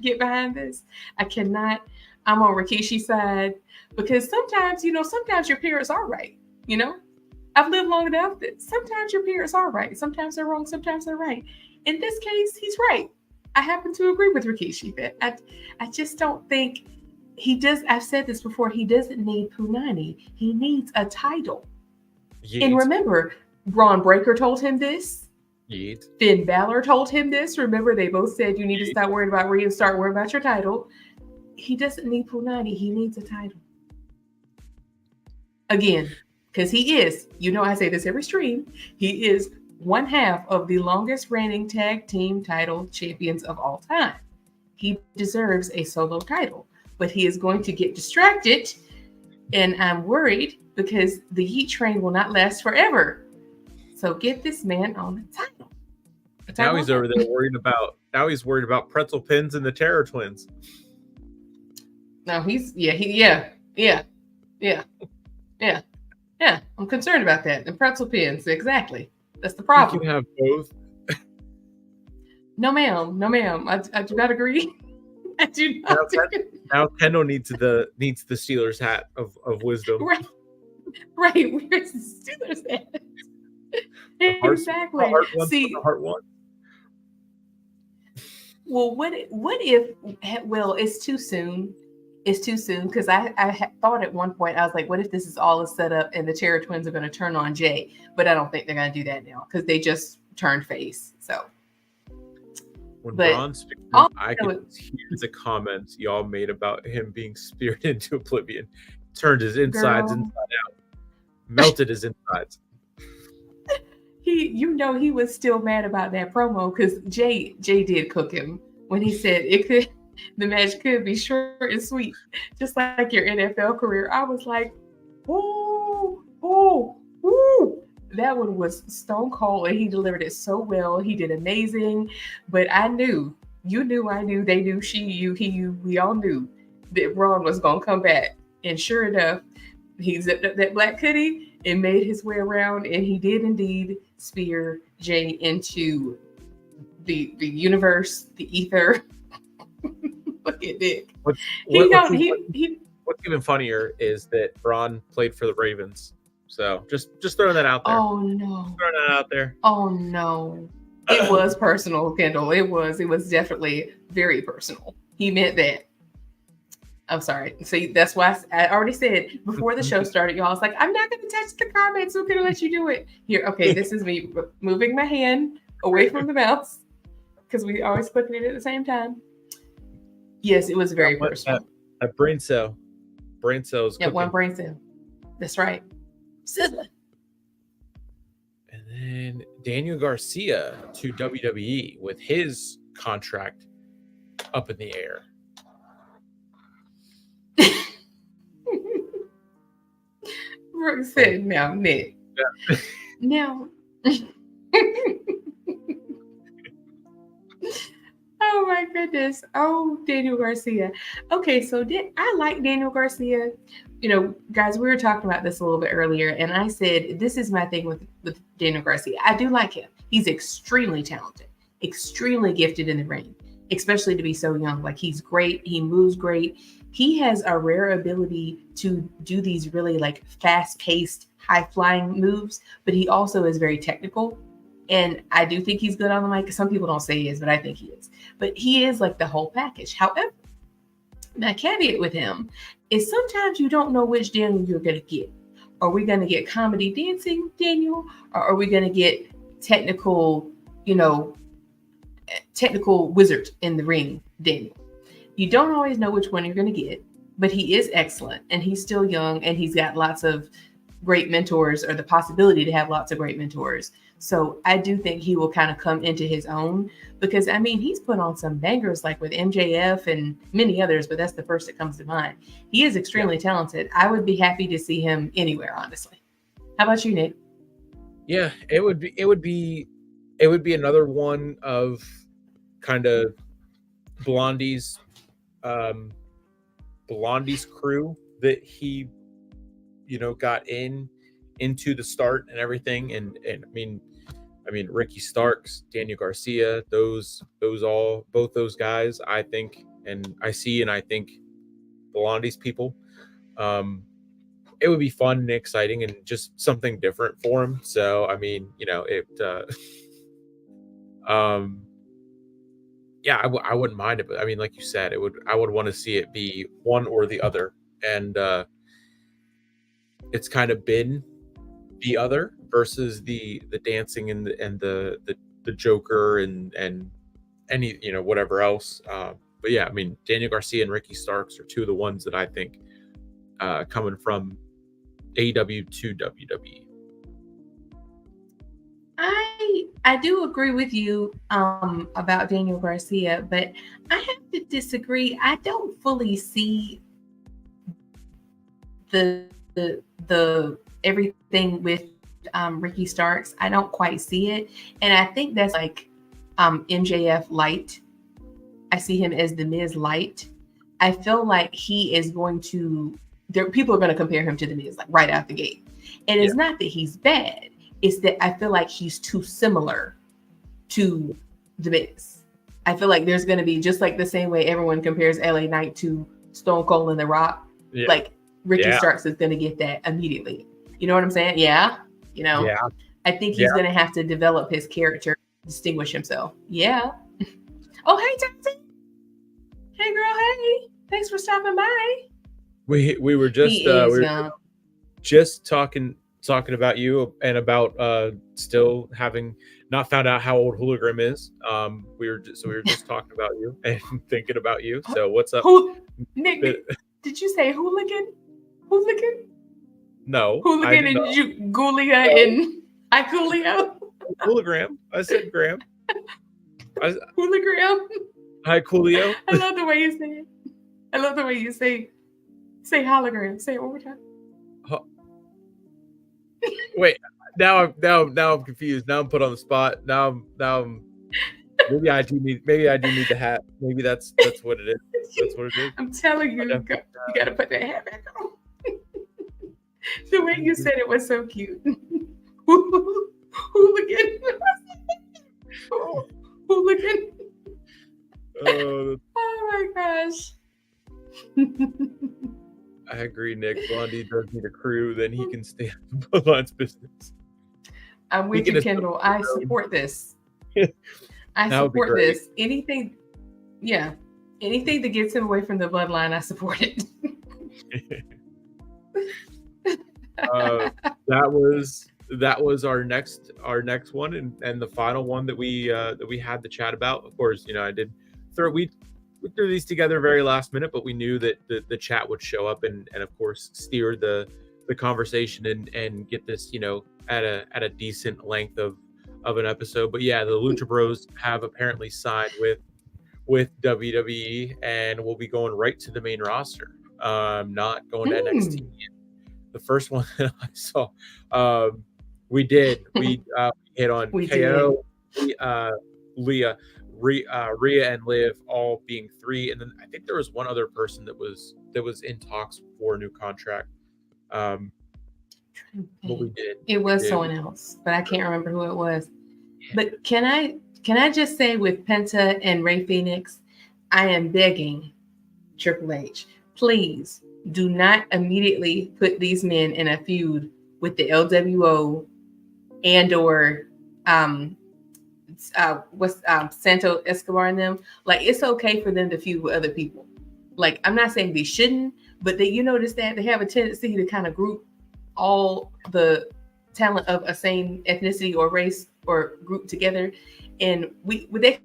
get behind this. I cannot. I'm on Rikishi's side, because sometimes your parents are right. I've lived long enough that sometimes your parents are right. Sometimes they're wrong. Sometimes they're right. In this case, he's right. I happen to agree with Rikishi that I just don't think He does. I've said this before. He doesn't need Punani. He needs a title. And Yeet. remember, Braun Breaker told him this. Yeet. Finn Balor told him this. Remember, they both said you need to Yeet. stop worrying about Rhea and start worrying about your title. He doesn't need Punani. He needs a title. Again, because he is, I say this every stream, he is one half of the longest reigning tag team title champions of all time. He deserves a solo title, but he is going to get distracted, and I'm worried because the Yeet train will not last forever. So get this man on the title. Now he's over there worried about. Now he's worried about pretzel pins and the Terror Twins. No, yeah. I'm concerned about that. The pretzel pins, exactly. That's the problem. You can have both. No, ma'am. I do not agree. I do not. Now Kendall needs the Steelers hat of wisdom. Right. Where's the Steelers hat? Exactly. See, the heart one. Well, what if? Well, it's too soon. It's too soon because I thought at one point I was like, what if this is all a setup and the Terror Twins are going to turn on Jay? But I don't think they're going to do that now because they just turned face. So. When Braun speaks, I can hear the comments y'all made about him being speared into oblivion. Turned his insides inside out. Melted his insides. He was still mad about that promo because Jay did cook him when he said the match could be short and sweet, just like your NFL career. I was like, ooh. That one was stone cold, and he delivered it so well. He did amazing. But I knew, you knew, I knew, they knew, she, you, he, you, we all knew that Braun was going to come back. And sure enough, he zipped up that black hoodie and made his way around, and he did indeed spear Jay into the universe, the ether. Look at Nick. What's even funnier is that Braun played for the Ravens. So just throwing that out there. Oh no! Just throwing that out there. Oh no! It was personal, Kendall. It was definitely very personal. He meant that. I'm sorry. See, that's why I already said before the show started, y'all. I was like, I'm not going to touch the comments. I'm going to let you do it. Here, okay. This is me moving my hand away from the mouse because we always clicking it at the same time. Yes, it was very personal. A brain cell. Brain cells. Yeah, one brain cell. That's right. Sizzling. And then Daniel Garcia to WWE with his contract up in the air. Brooke said, now, Nick. Yeah. Now. Oh my goodness. Oh, Daniel Garcia. Okay, so I like Daniel Garcia. Guys, we were talking about this a little bit earlier, and I said this is my thing with Daniel Garcia. I do like him. He's extremely talented, extremely gifted in the ring, especially to be so young. Like, he's great. He moves great. He has a rare ability to do these really like fast-paced, high-flying moves, but he also is very technical. And I do think he's good on the mic. Some people don't say he is, but I think he is. But he is like the whole package. However, my caveat with him is sometimes you don't know which Daniel you're going to get. Are we going to get comedy dancing Daniel? Or are we going to get technical wizard in the ring Daniel? You don't always know which one you're going to get, but he is excellent, and he's still young, and he's got lots of great mentors, or the possibility to have lots of great mentors. So I do think he will kind of come into his own, because I mean, he's put on some bangers like with MJF and many others, but that's the first that comes to mind. He is extremely talented. I would be happy to see him anywhere, honestly. How about you, Nick? Yeah, it would be another one of kind of Blondie's crew that he got into the start and everything, and I mean Ricky Starks, Daniel Garcia, both those guys, I think, and I think Blondie's people, it would be fun and exciting and just something different for him. So I mean, yeah, I wouldn't mind it, but I mean, like you said, I would want to see it be one or the other, and it's kind of been the other versus the dancing and the Joker and any whatever else. But yeah, I mean, Daniel Garcia and Ricky Starks are two of the ones that I think coming from AEW to WWE. I do agree with you about Daniel Garcia, but I have to disagree. I don't fully see the everything with Ricky Starks. I don't quite see it, and I think that's like MJF light. I see him as the Miz light. I feel like he is going to. People are going to compare him to the Miz like right out the gate, and it's not that he's bad. It's that I feel like he's too similar to the Miz. I feel like there's going to be just like the same way everyone compares LA Knight to Stone Cold and The Rock. Yeah. Like Ricky Starks is going to get that immediately. You know what I'm saying? Yeah. I think he's going to have to develop his character, distinguish himself. Yeah. Oh, hey, Tati. Hey, girl. Hey. Thanks for stopping by. We were just talking about you and about still having not found out how old Hologram is. We were just talking about you and thinking about you. So what's up? Nick, did you say hooligan? Hooligan? No. Hooligan and Julia and Ikulia? Hologram. I said Graham. Hooligram. Hi, Coolio. I love the way you say it. I love the way you say hologram. Say it one more time. Wait, now I'm confused. Now I'm put on the spot. Now I'm maybe I do need the hat. Maybe that's what it is. That's what it is. I'm telling you, you got to put that hat back on. The way you said it was so cute. Hooligan. Hooligan. Oh my gosh. I agree, Nick. Blondie does need a crew, then he can stay on the Bloodline's business. I'm with you, Kendall. I support this. I support this. Anything that gets him away from the Bloodline, I support it. That was our next one and the final one that we had to chat about. Of course, we threw these together very last minute, but we knew that the chat would show up and of course steer the conversation and get this at a decent length of an episode. But yeah, the Lucha Bros have apparently signed with WWE and will be going right to the main roster, not going to NXT. The first one that I saw, we hit on KO, Rhea and Liv all being 3, and then I think there was one other person that was in talks for a new contract. But we did. It was someone else, but I can't remember who it was. But can I just say with Penta and Rey Fenix, I am begging Triple H, please do not immediately put these men in a feud with the LWO and or Santo Escobar and them. Like, it's okay for them to feud with other people. Like, I'm not saying they shouldn't, but you notice that they have a tendency to kind of group all the talent of a same ethnicity or race or group together, and they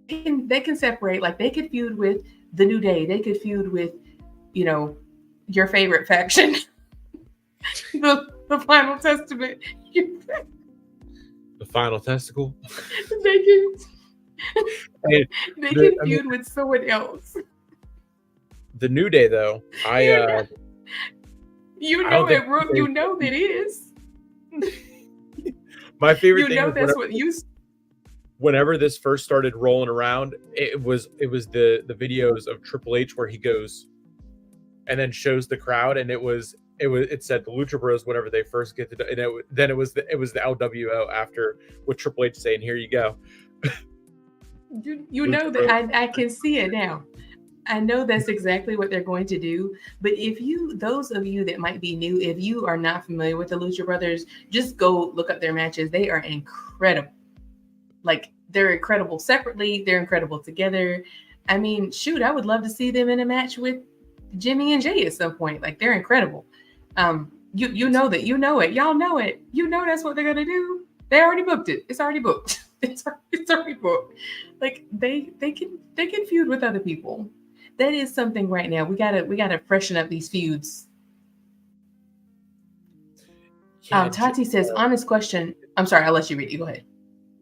can separate. Like, they could feud with the New Day, they could feud with your favorite faction, the Final Testament. The Final Testicle. They can feud with someone else. The New Day, though, you know that is. My favorite thing. That's what you. Whenever this first started rolling around, it was the videos of Triple H where he goes and then shows the crowd, and it said the Lucha Bros whenever they first get to, and then it was the LWO after, with Triple H saying, "Here you go." You know that I can see it now. I know that's exactly what they're going to do. But those of you that might be new, if you are not familiar with the Lucha Brothers, just go look up their matches. They are incredible. Like, they're incredible separately. They're incredible together. I mean, shoot, I would love to see them in a match with Jimmy and Jay at some point. Like they're incredible. You know that, you know it, y'all know it. You know that's what they're gonna do. They already booked it. It's already booked. It's already booked. Like they can feud with other people. That is something right now. We gotta freshen up these feuds. Yeah. Tati says, honest question. I'm sorry, I'll let you read it. Go ahead.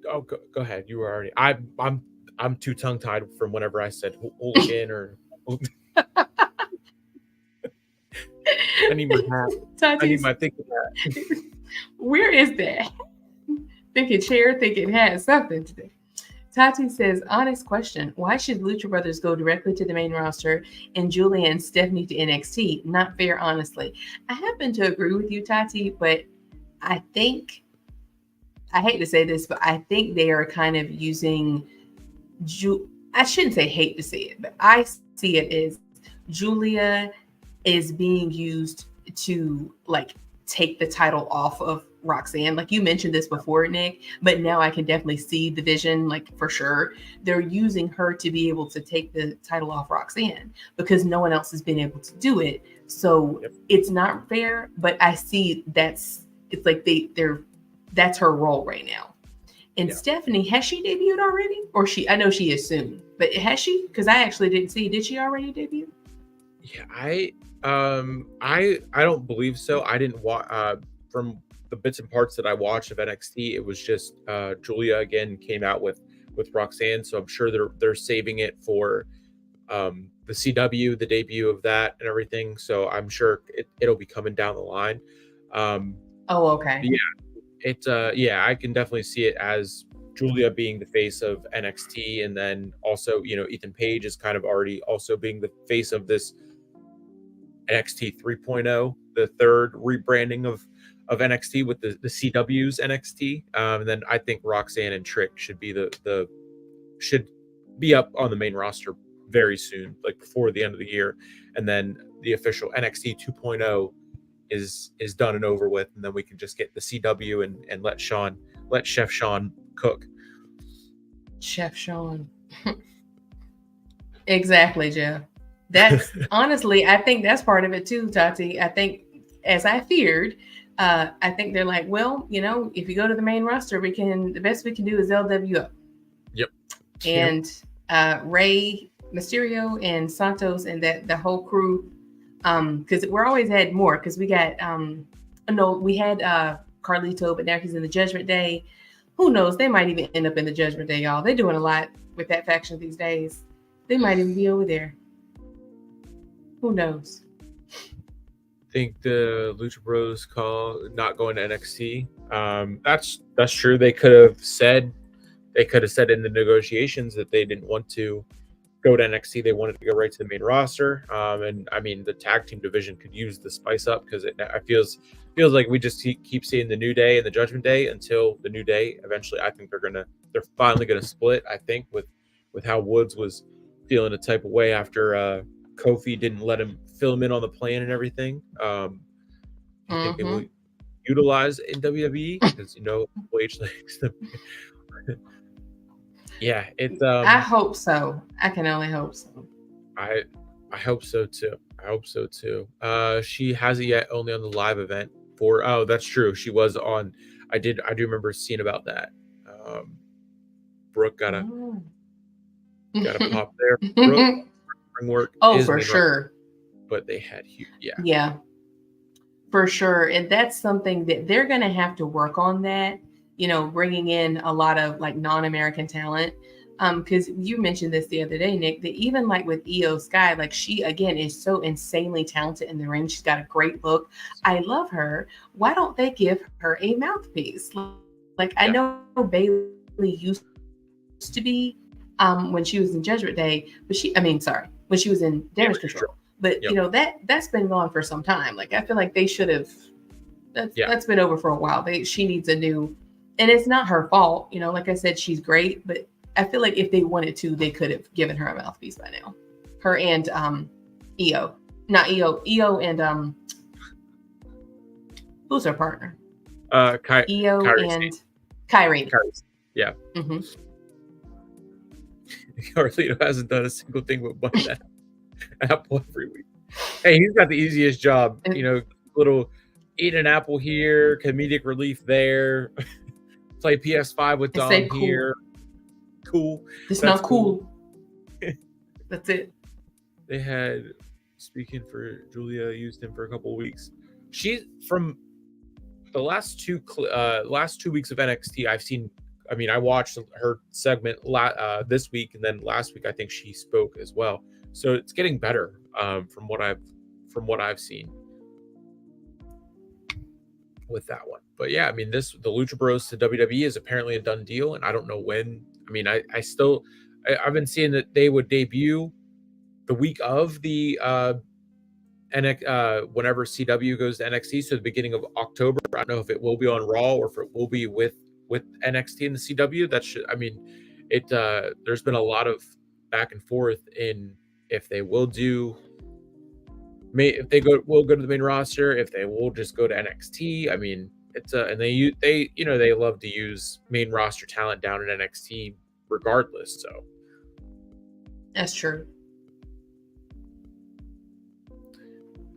Oh, go ahead. You were already. I'm too tongue tied from whenever I said hooligan or. I need my hat. I need Tati's, my thinking hat. where is that? Thinking chair, thinking hat, something today. Tati says, honest question. Why should Lucha Brothers go directly to the main roster and Julia and Stephanie to NXT? Not fair, honestly. I happen to agree with you, Tati, but I think, I hate to say this, but I think they are kind of using, I shouldn't say hate to say it, but I see it as Julia is being used to like take the title off of Roxanne. Like you mentioned this before, Nick, but now I can definitely see the vision, like for sure. They're using her to be able to take the title off Roxanne because no one else has been able to do it. So Yep. it's not fair, but I see it's like they're that's her role right now. And Yeah. Stephanie, has she debuted already? Or I know she is soon, but has she? Because I actually didn't see. Did she already debut? Yeah. I don't believe so. I didn't watch from the bits and parts that I watched of NXT. It was just Julia again came out with Roxanne, so I'm sure they're saving it for the CW, the debut of that and everything. So I'm sure it'll be coming down the line. Um, Oh, okay. yeah, I can definitely see it as Julia being the face of NXT, and then also Ethan Page is kind of already also being the face of this NXT 3.0, the third rebranding of NXT with the CW's NXT. And then I think Roxanne and Trick should be the should be up on the main roster very soon, like before the end of the year, and then the official NXT 2.0 is done and over with, and then we can just get the CW and let Chef Sean cook. Chef Sean. Exactly, Jeff. That's honestly, I think that's part of it too, Tati. I think, as I feared, I think they're like, well, if you go to the main roster, the best we can do is LWO. Yep. And Ray Mysterio and Santos and the whole crew, because we're always had more. Because we got no, we had Carlito, but now he's in the Judgment Day. Who knows? They might even end up in the Judgment Day, y'all. They're doing a lot with that faction these days. They might even be over there. Who knows? I think the Lucha Bros call not going to NXT. That's true. They could have said in the negotiations that they didn't want to go to NXT. They wanted to go right to the main roster. And I mean, the tag team division could use the spice up because it feels like we just keep seeing the New Day and the Judgment Day until the New Day. Eventually, I think they're finally gonna split. I think with how Woods was feeling a type of way after Kofi didn't let him fill him in on the plan and everything. I think they will utilize in WWE because H likes them. Yeah, it's I hope so. I can only hope so. I hope so too. She hasn't yet, only on the live event that's true. She was on. I do remember seeing about that. Brooke got a pop there. Brooke ring work is for sure. But they had huge, yeah, for sure, and that's something that they're going to have to work on. That bringing in a lot of like non-American talent. Because you mentioned this the other day, Nick, that even like with Io Sky, like she again is so insanely talented in the ring. She's got a great look. I love her. Why don't they give her a mouthpiece? Like I know Bayley used to be when she was in Judgment Day, but when she was in Damage Control. But that's been gone for some time. Like I feel like they should have. That's been over for a while. She needs a new, and it's not her fault. Like I said, she's great, but I feel like if they wanted to, they could have given her a mouthpiece by now. Her and Io, not Io and who's her partner? Io and Kyrie. Yeah. Mm-hmm. Carlito hasn't done a single thing but buy that apple every week. Hey, he's got the easiest job. Little eat an apple here, comedic relief there, play PS5 with Dom cool. here. Cool. It's not cool. That's it. They had, speaking for Julia, used him for a couple of weeks. She's from the last 2 weeks of NXT. I watched her segment this week, and then last week I think she spoke as well. So it's getting better from what I've seen with that one. But yeah, the Lucha Bros to WWE is apparently a done deal, and I don't know when. I've been seeing that they would debut the week of the whenever CW goes to NXT, so the beginning of October. I don't know if it will be on Raw or if it will be with NXT and the CW. There's been a lot of back and forth in if they will do. If they will go to the main roster, if they will just go to NXT. And they love to use main roster talent down at NXT regardless. So that's true.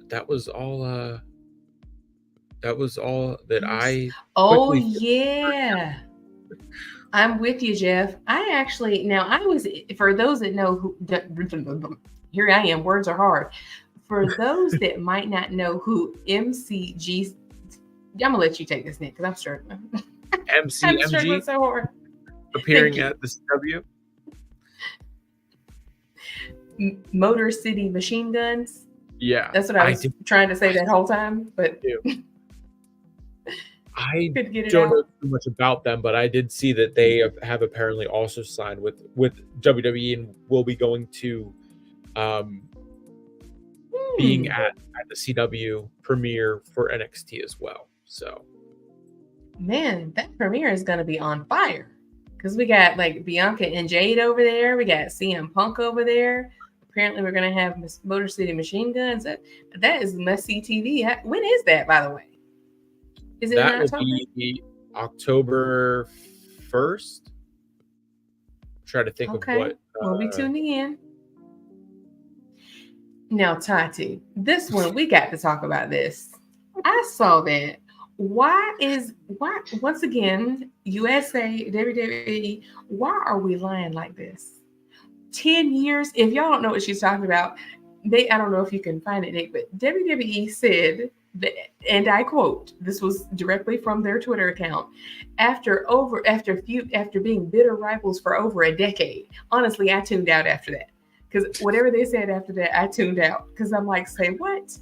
That was all that I. Oh yeah, I'm with you, Jeff. I was, for those that know who, here I am, words are hard. For those that might not know who MCG, I'm gonna let you take this, Nick, because I'm struggling. I'm struggling so hard. Appearing at the CW. Motor City Machine Guns. Yeah, that's what I was trying to say that whole time, but I don't know too much about them, but I did see that they have apparently also signed with WWE and will be going to being at the CW premiere for NXT as well. So, man, that premiere is going to be on fire because we got like Bianca and Jade over there. We got CM Punk over there. Apparently, we're going to have Motor City Machine Guns. That is must-see TV. When is that, by the way? Is it that will be October 1st? Try to think of what. We'll be tuning in. Now, Tati, this one, we got to talk about this. I saw that. Why, once again, USA, WWE, why are we lying like this? 10 years, if y'all don't know what she's talking about, I don't know if you can find it, Nick, but WWE said that, and I quote, this was directly from their Twitter account, after being bitter rivals for over a decade. Honestly, I tuned out after that. Because whatever they said after that, I tuned out. Because I'm like, say what?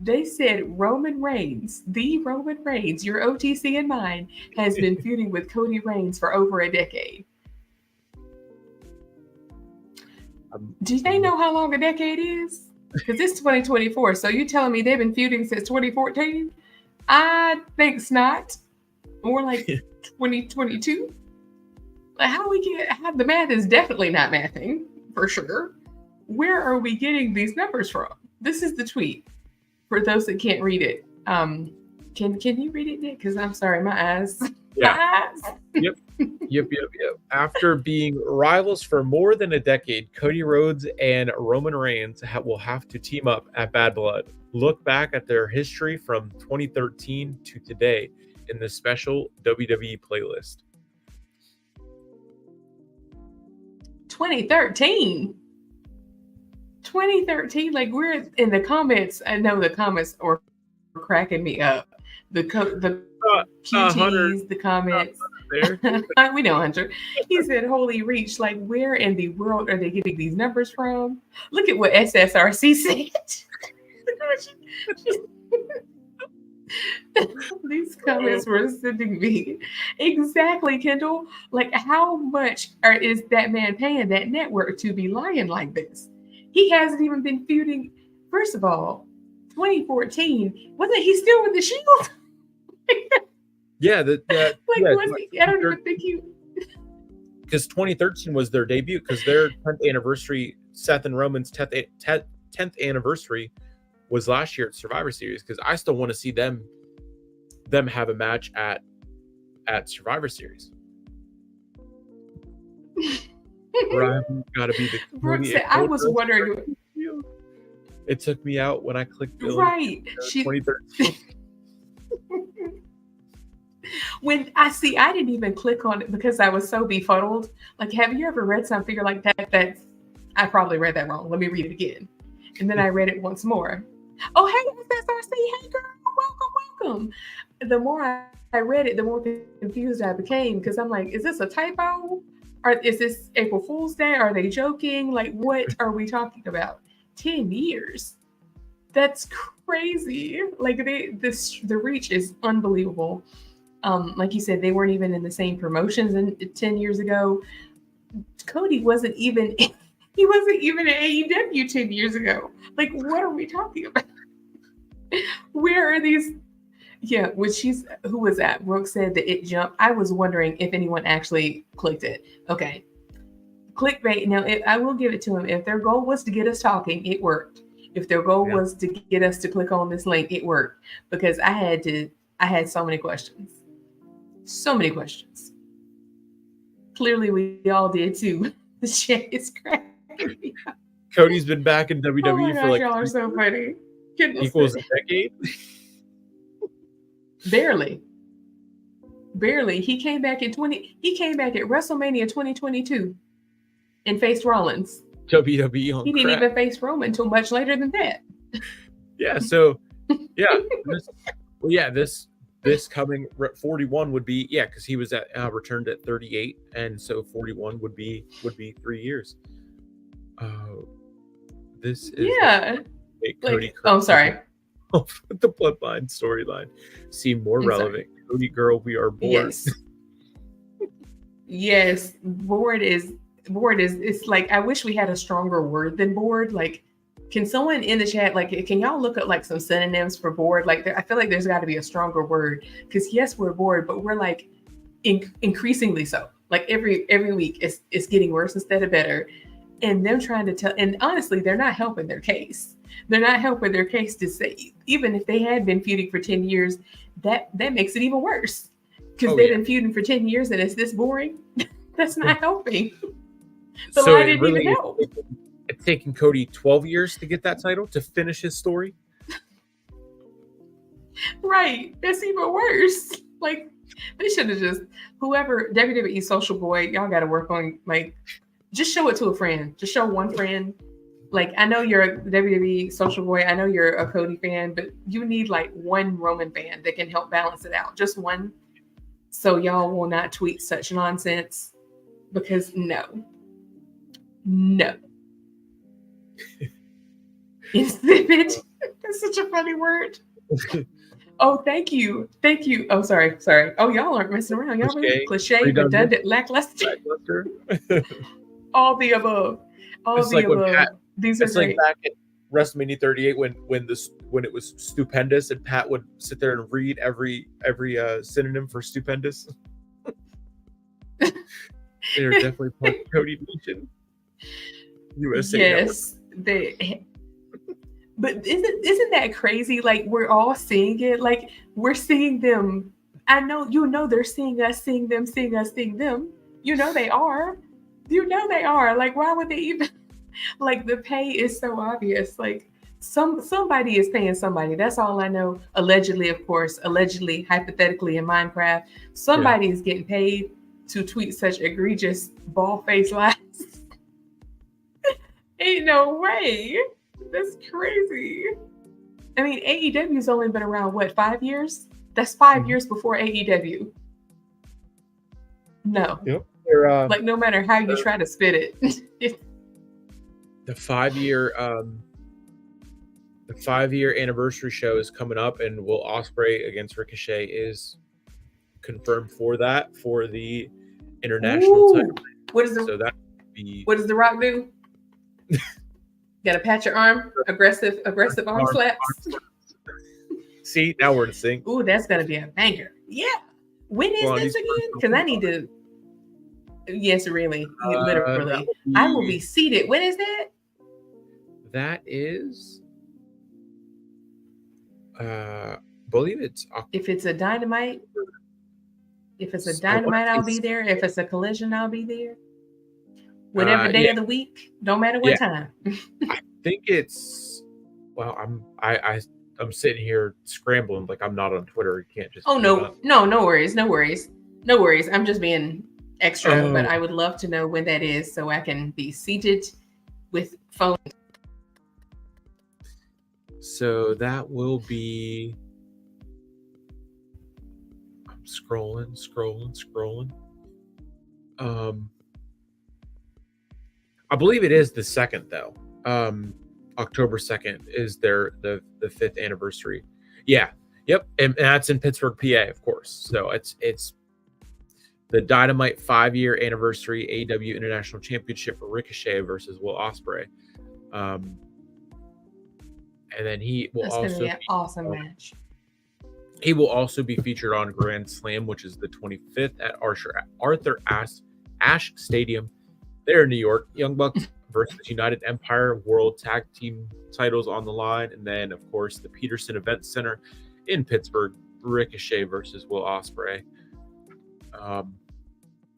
They said Roman Reigns, your OTC and mine, has been feuding with Cody Reigns for over a decade. Do they know how long a decade is? Because it's 2024. So you telling me they've been feuding since 2014? I think not. More like 2022. Like how the math is definitely not mathing. For sure. Where are we getting these numbers from? This is the tweet. For those that can't read it, can you read it, Nick? Because I'm sorry, my eyes. Yeah. My eyes. Yep. After being rivals for more than a decade, Cody Rhodes and Roman Reigns will have to team up at Bad Blood. Look back at their history from 2013 to today in this special WWE playlist. 2013, like we're in the comments. I know the comments are cracking me up. The QTs, the comments. We know Hunter. He said, "Holy reach! Like where in the world are they getting these numbers from? Look at what SSRC said." These comments were sending me exactly, Kendall. Like, how much is that man paying that network to be lying like this? He hasn't even been feuding. First of all, 2014 wasn't he still with the Shield? Yeah, I don't even think he. Because 2013 was their debut. Because their 10th anniversary, Seth and Roman's 10th anniversary, was last year at Survivor Series. Because I still want to see them have a match at Survivor Series. Rival gotta be the Brooke Cody said, and I Gold was Rush. wondering, It took me out when I clicked Billy right? in She 2013. when I didn't even click on it because I was so befuddled. Like, have you ever read something you're like that? That's I probably read that wrong. Let me read it again. And then I read it once more. Oh, hey, SSRC, hey girl, welcome. The more I read it, the more confused I became because I'm like, is this a typo? Or is this April Fool's Day? Are they joking? Like, what are we talking about? 10 years. That's crazy. Like the reach is unbelievable. Like you said, they weren't even in the same promotions 10 years ago. Cody wasn't even he wasn't even in AEW 10 years ago. Like, what are we talking about? Where are these? Yeah, when she's who was that? Brooke said that it jumped. I was wondering if anyone actually clicked it. Okay, clickbait. Now, I will give it to them. If their goal was to get us talking, it worked. If their goal Yeah. was to get us to click on this link, it worked because I had so many questions. So many questions. Clearly, we all did too. The shit is cracking me up. Cody's been back in Oh my WWE for gosh, like y'all are so funny. Goodness, equals a decade. barely, barely. He came back in 20. He came back at WrestleMania 2022 and faced Rollins. WWE on He didn't crack. even face Roman until much later than that. Yeah. So yeah. This coming 41 would be because he was at returned at 38, and so 41 would be 3 years. This is Yeah. Cody. Oh, sorry. The Bloodline storyline seem more relevant. Cody, girl, we are bored. Yes. Yes. Bored is. It's like I wish we had a stronger word than bored. Like, can someone in the chat can y'all look up like some synonyms for bored? Like, I feel like there's got to be a stronger word because yes, we're bored, but we're like increasingly so. Like every week, it's getting worse instead of better. And them trying to tell, and honestly, they're not helping their case. They're not helping their case to say, even if they had been feuding for 10 years, that makes it even worse. Because they've been feuding for 10 years and it's this boring. That's not helping. The lie didn't even help. It's taken Cody 12 years to get that title, to finish his story. Right. That's even worse. Like, they should have just, whoever, WWE Social Boy, y'all got to work on, like, just show it to a friend. Just show one friend. Like, I know you're a WWE Social Boy. I know you're a Cody fan, but you need like one Roman fan that can help balance it out. Just one. So y'all will not tweet such nonsense because no. Insipid. That's such a funny word. Oh, thank you. Oh, sorry. Oh, y'all aren't messing around. Y'all really cliche, redundant, lackluster. All the above. It's like when Pat, these are great. Like back at WrestleMania 38 when it was stupendous and Pat would sit there and read every synonym for stupendous. They're definitely part of Cody Nation. USA yes, they. But isn't that crazy? Like, we're all seeing it. Like, we're seeing them. I know they're seeing us, seeing them, seeing us, seeing them. You know they are. Like, why would they even? Like, the pay is so obvious. Like, somebody is paying somebody. That's all I know. Allegedly, of course. Allegedly, hypothetically, in Minecraft, somebody is getting paid to tweet such egregious bald-faced lies. Ain't no way. That's crazy. I mean, AEW's only been around, what, 5 years? That's 5 years before AEW. No. Yep. Like, no matter how you try to spit it. The 5-year anniversary show is coming up, and Will Ospreay against Ricochet is confirmed for the international title. What does The Rock do? Got to pat your arm, aggressive arm slaps. See, now we're in sync. Ooh, that's gonna be a banger. Yeah. When is this again? Because I need to. Yes, really, literally. I will be seated. When is that? That is, believe it's. If it's a Dynamite, I'll be there. If it's a Collision, I'll be there. Whatever day Yeah, of the week, don't matter yeah. what time. I think it's well. I'm sitting here scrambling like I'm not on Twitter. You can't just Oh pull it up. no worries, no worries, no worries. I'm just being extra, but Oh, I would love to know when that is so I can be seated with phone. so that will be. I'm scrolling. Um, I believe it is the second though. October 2nd is the 5th anniversary. Yeah, yep, and that's in Pittsburgh, PA, of course. So it's the Dynamite 5-year anniversary AEW International Championship for Ricochet versus Will Ospreay. Um, and then That's gonna be an awesome match. he will also be featured on Grand Slam, which is the 25th at Arthur Ashe Stadium there in New York. Young Bucks versus United Empire World Tag Team titles on the line. And then, of course, the Peterson Event Center in Pittsburgh, Ricochet versus Will Ospreay.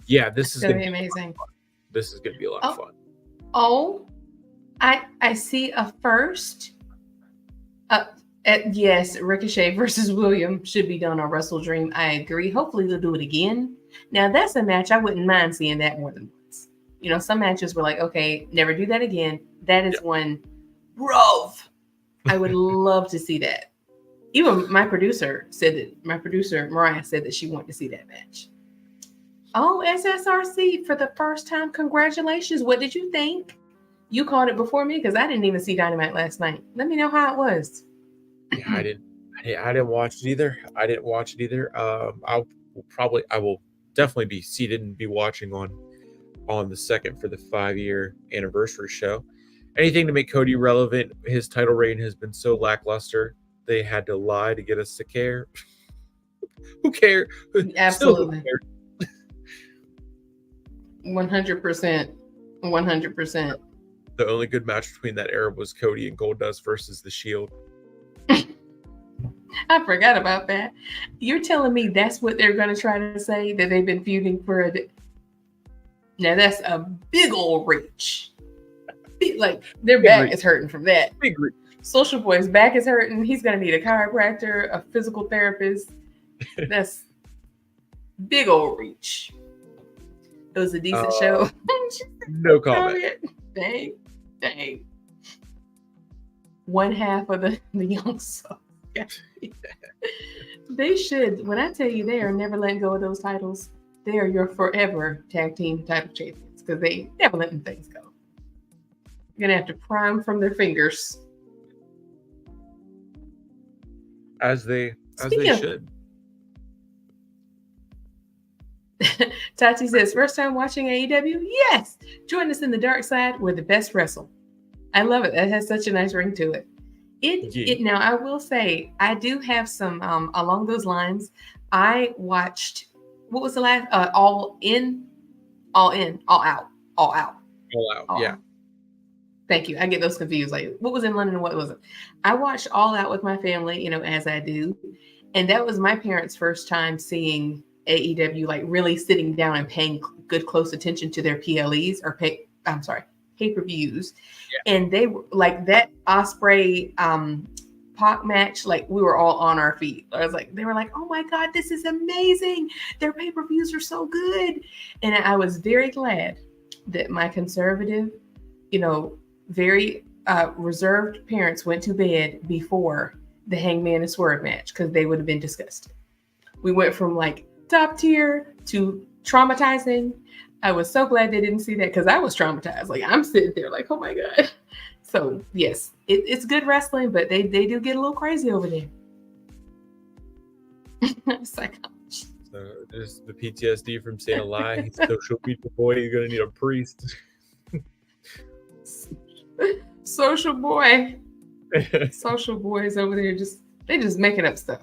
Yeah, this is Gonna going be to be amazing. this is going to be a lot of fun. Oh, I see a first. Yes, Ricochet versus William should be done on Wrestle Dream. I agree. Hopefully they'll do it again. Now that's a match I wouldn't mind seeing that more than once. You know, some matches were like, okay, never do that again. That is one, bro. I would love to see that. Even my producer Mariah said that she wanted to see that match. Oh, SSRC for the first time. Congratulations. What did you think? You called it before me because I didn't even see Dynamite last night. Let me know how it was. Yeah, I didn't watch it either. I will definitely be seated and be watching on the second for the 5-year anniversary show. Anything to make Cody relevant. His title reign has been so lackluster. They had to lie to get us to care. Who cares? Absolutely. 100%. 100%. The only good match between that era was Cody and Goldust versus The Shield. I forgot about that. You're telling me that's what they're going to try to say, that they've been feuding for a... Now that's a big old reach. Like their back is hurting from that. Big reach. Social Boy's back is hurting. He's going to need a chiropractor, a physical therapist. That's big old reach. It was a decent show. No comment. Dang. One half of the young soul. They should. When I tell you they are never letting go of those titles, they are your forever tag team title champions because they never letting things go. You're gonna have to pry from their fingers. As they should. Tati says, first time watching AEW? Yes! Join us in the dark side. We're the best wrestle. I love it. That has such a nice ring to it. Now, I will say, I do have some, along those lines, I watched, what was the last, All Out. Yeah. Thank you. I get those confused. Like, what was in London and what wasn't? I watched All Out with my family, as I do. And that was my parents' first time seeing AEW, like really sitting down and paying good close attention to their PLEs or pay-per-views. Yeah. And they were like that Ospreay Pac match, like we were all on our feet. They were like, oh my God, this is amazing. Their pay-per-views are so good. And I was very glad that my conservative, very reserved parents went to bed before the Hangman and Swerve match because they would have been disgusted. We went from like top tier to traumatizing. I was so glad they didn't see that because I was traumatized. Like I'm sitting there like, oh my God. So yes, it's good wrestling, but they do get a little crazy over there. Psychologist. So there's the PTSD from saying a lie. He's social media boy. He's gonna need a priest. Social boy. Social boys over there they just making up stuff.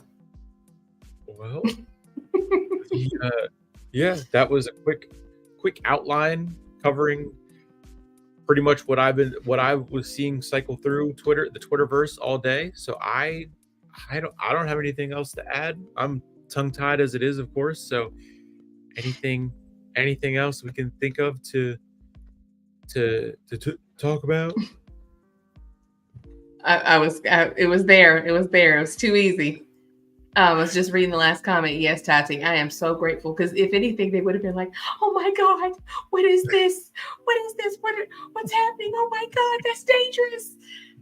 Well, yeah, that was a quick outline covering pretty much what I was seeing cycle through the Twitterverse all day. So I don't have anything else to add. I'm tongue-tied as it is, of course. So anything else we can think of to to talk about? It was there. It was there. It was too easy. I was just reading the last comment. Yes, Tati, I am so grateful because if anything, they would have been like, "Oh my God, what is this? What is this? What's happening? Oh my God, that's dangerous."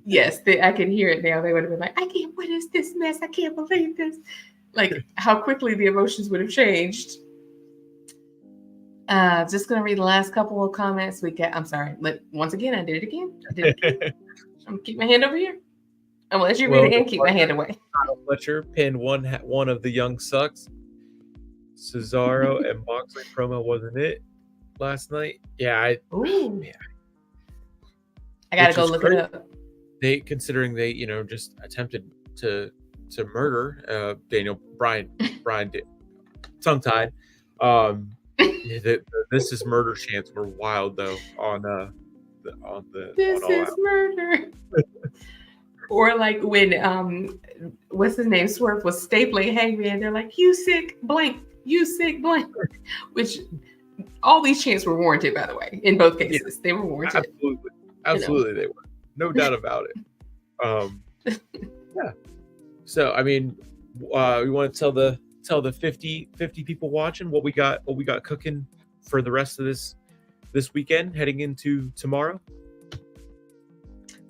Yes, I can hear it now. They would have been like, "I can't. What is this mess? I can't believe this." Like how quickly the emotions would have changed. Just gonna read the last couple of comments we get. I'm sorry. Once again, I did it again. I'm gonna keep my hand over here. I'm gonna let you read it and keep my hand away. Fletcher pinned one of the Young Sucks. Cesaro and Moxley promo wasn't it last night? Yeah, I gotta go look it up. They considering they just attempted to murder Daniel Bryan did tongue tied. This is murder chants were wild though on the this on is murder. Or like when what's his name, Swerve was stapling Hangman, they're like, "You sick blank, you sick blank," which all these chants were warranted, by the way. In both cases, they were warranted. Absolutely, they were, no doubt about it. Yeah. So I mean, we want to tell the 50 people watching what we got cooking for the rest of this weekend, heading into tomorrow.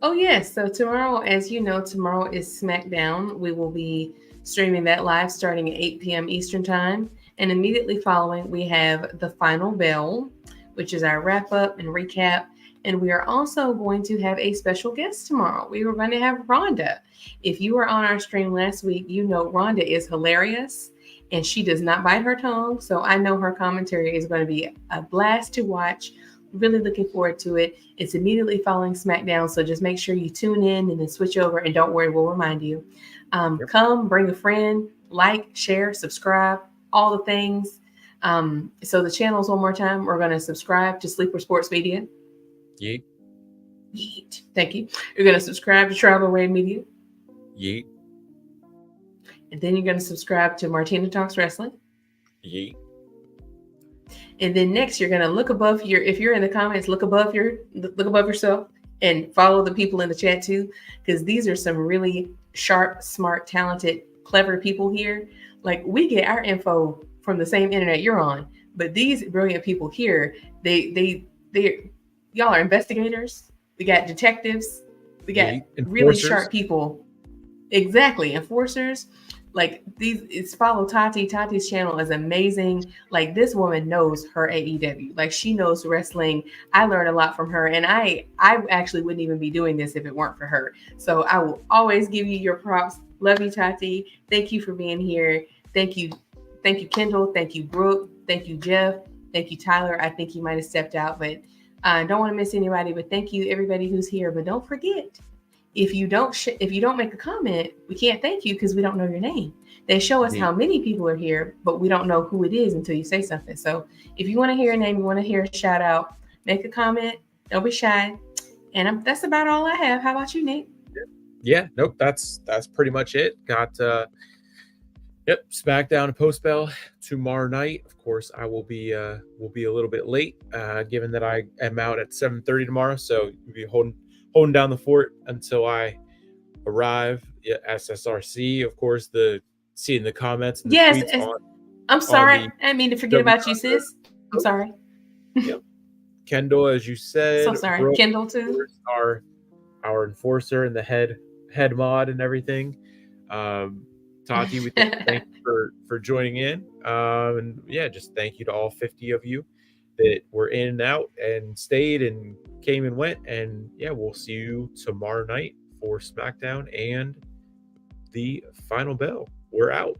Oh, yes. So tomorrow, as you know, tomorrow is SmackDown. We will be streaming that live starting at 8 p.m. Eastern Time. And immediately following, we have the Final Bell, which is our wrap up and recap. And we are also going to have a special guest tomorrow. We were going to have Rhonda. If you were on our stream last week, you know Rhonda is hilarious and she does not bite her tongue. So I know her commentary is going to be a blast to watch. Really looking forward to it. It's immediately following SmackDown, so just make sure you tune in and then switch over, and don't worry, we'll remind you. Come, bring a friend, like, share, subscribe, all the things. So the channels, one more time, we're going to subscribe to Sleeper Sports Media. Yeet. Yeet. Thank you. You're going to subscribe to Travel Ray Media. Yeet. And then you're going to subscribe to Martina Talks Wrestling. Yeet. And then next, you're going to look above if you're in the comments, look above yourself and follow the people in the chat too, because these are some really sharp, smart, talented, clever people here. Like, we get our info from the same internet you're on, but these brilliant people here, they y'all are investigators. We got detectives. We got really sharp people. Exactly. Enforcers. Like, it's follow Tati. Tati's channel is amazing. Like, this woman knows her AEW. Like, she knows wrestling. I learned a lot from her, and I actually wouldn't even be doing this if it weren't for her. So I will always give you your props. Love you, Tati. Thank you for being here. Thank you, Kendall. Thank you, Brooke. Thank you, Jeff. Thank you, Tyler. I think he might have stepped out, but I don't want to miss anybody. But thank you, everybody who's here. But don't forget, if you don't make a comment, we can't thank you because we don't know your name. They show us how many people are here, but we don't know who it is until you say something. So if you want to hear a name, you want to hear a shout out, make a comment. Don't be shy. And that's about all I have. How about you, Nick? Yeah, nope. That's pretty much it. Got SmackDown and Post Bell tomorrow night. Of course, I will be a little bit late, given that I am out at 7:30 tomorrow. So we'll be holding down the fort until I arrive at SSRC. Of course, seeing the comments and the tweets I'm sorry. I didn't mean to forget about you, sis. I'm sorry. Yep. Kendall, as you said. So sorry. Brooke, Kendall too. Our enforcer and the head mod and everything. Tati, we thank you for joining in. And yeah, just thank you to all 50 of you that were in and out and stayed and came and went. And yeah, we'll see you tomorrow night for SmackDown and the Final Bell. We're out.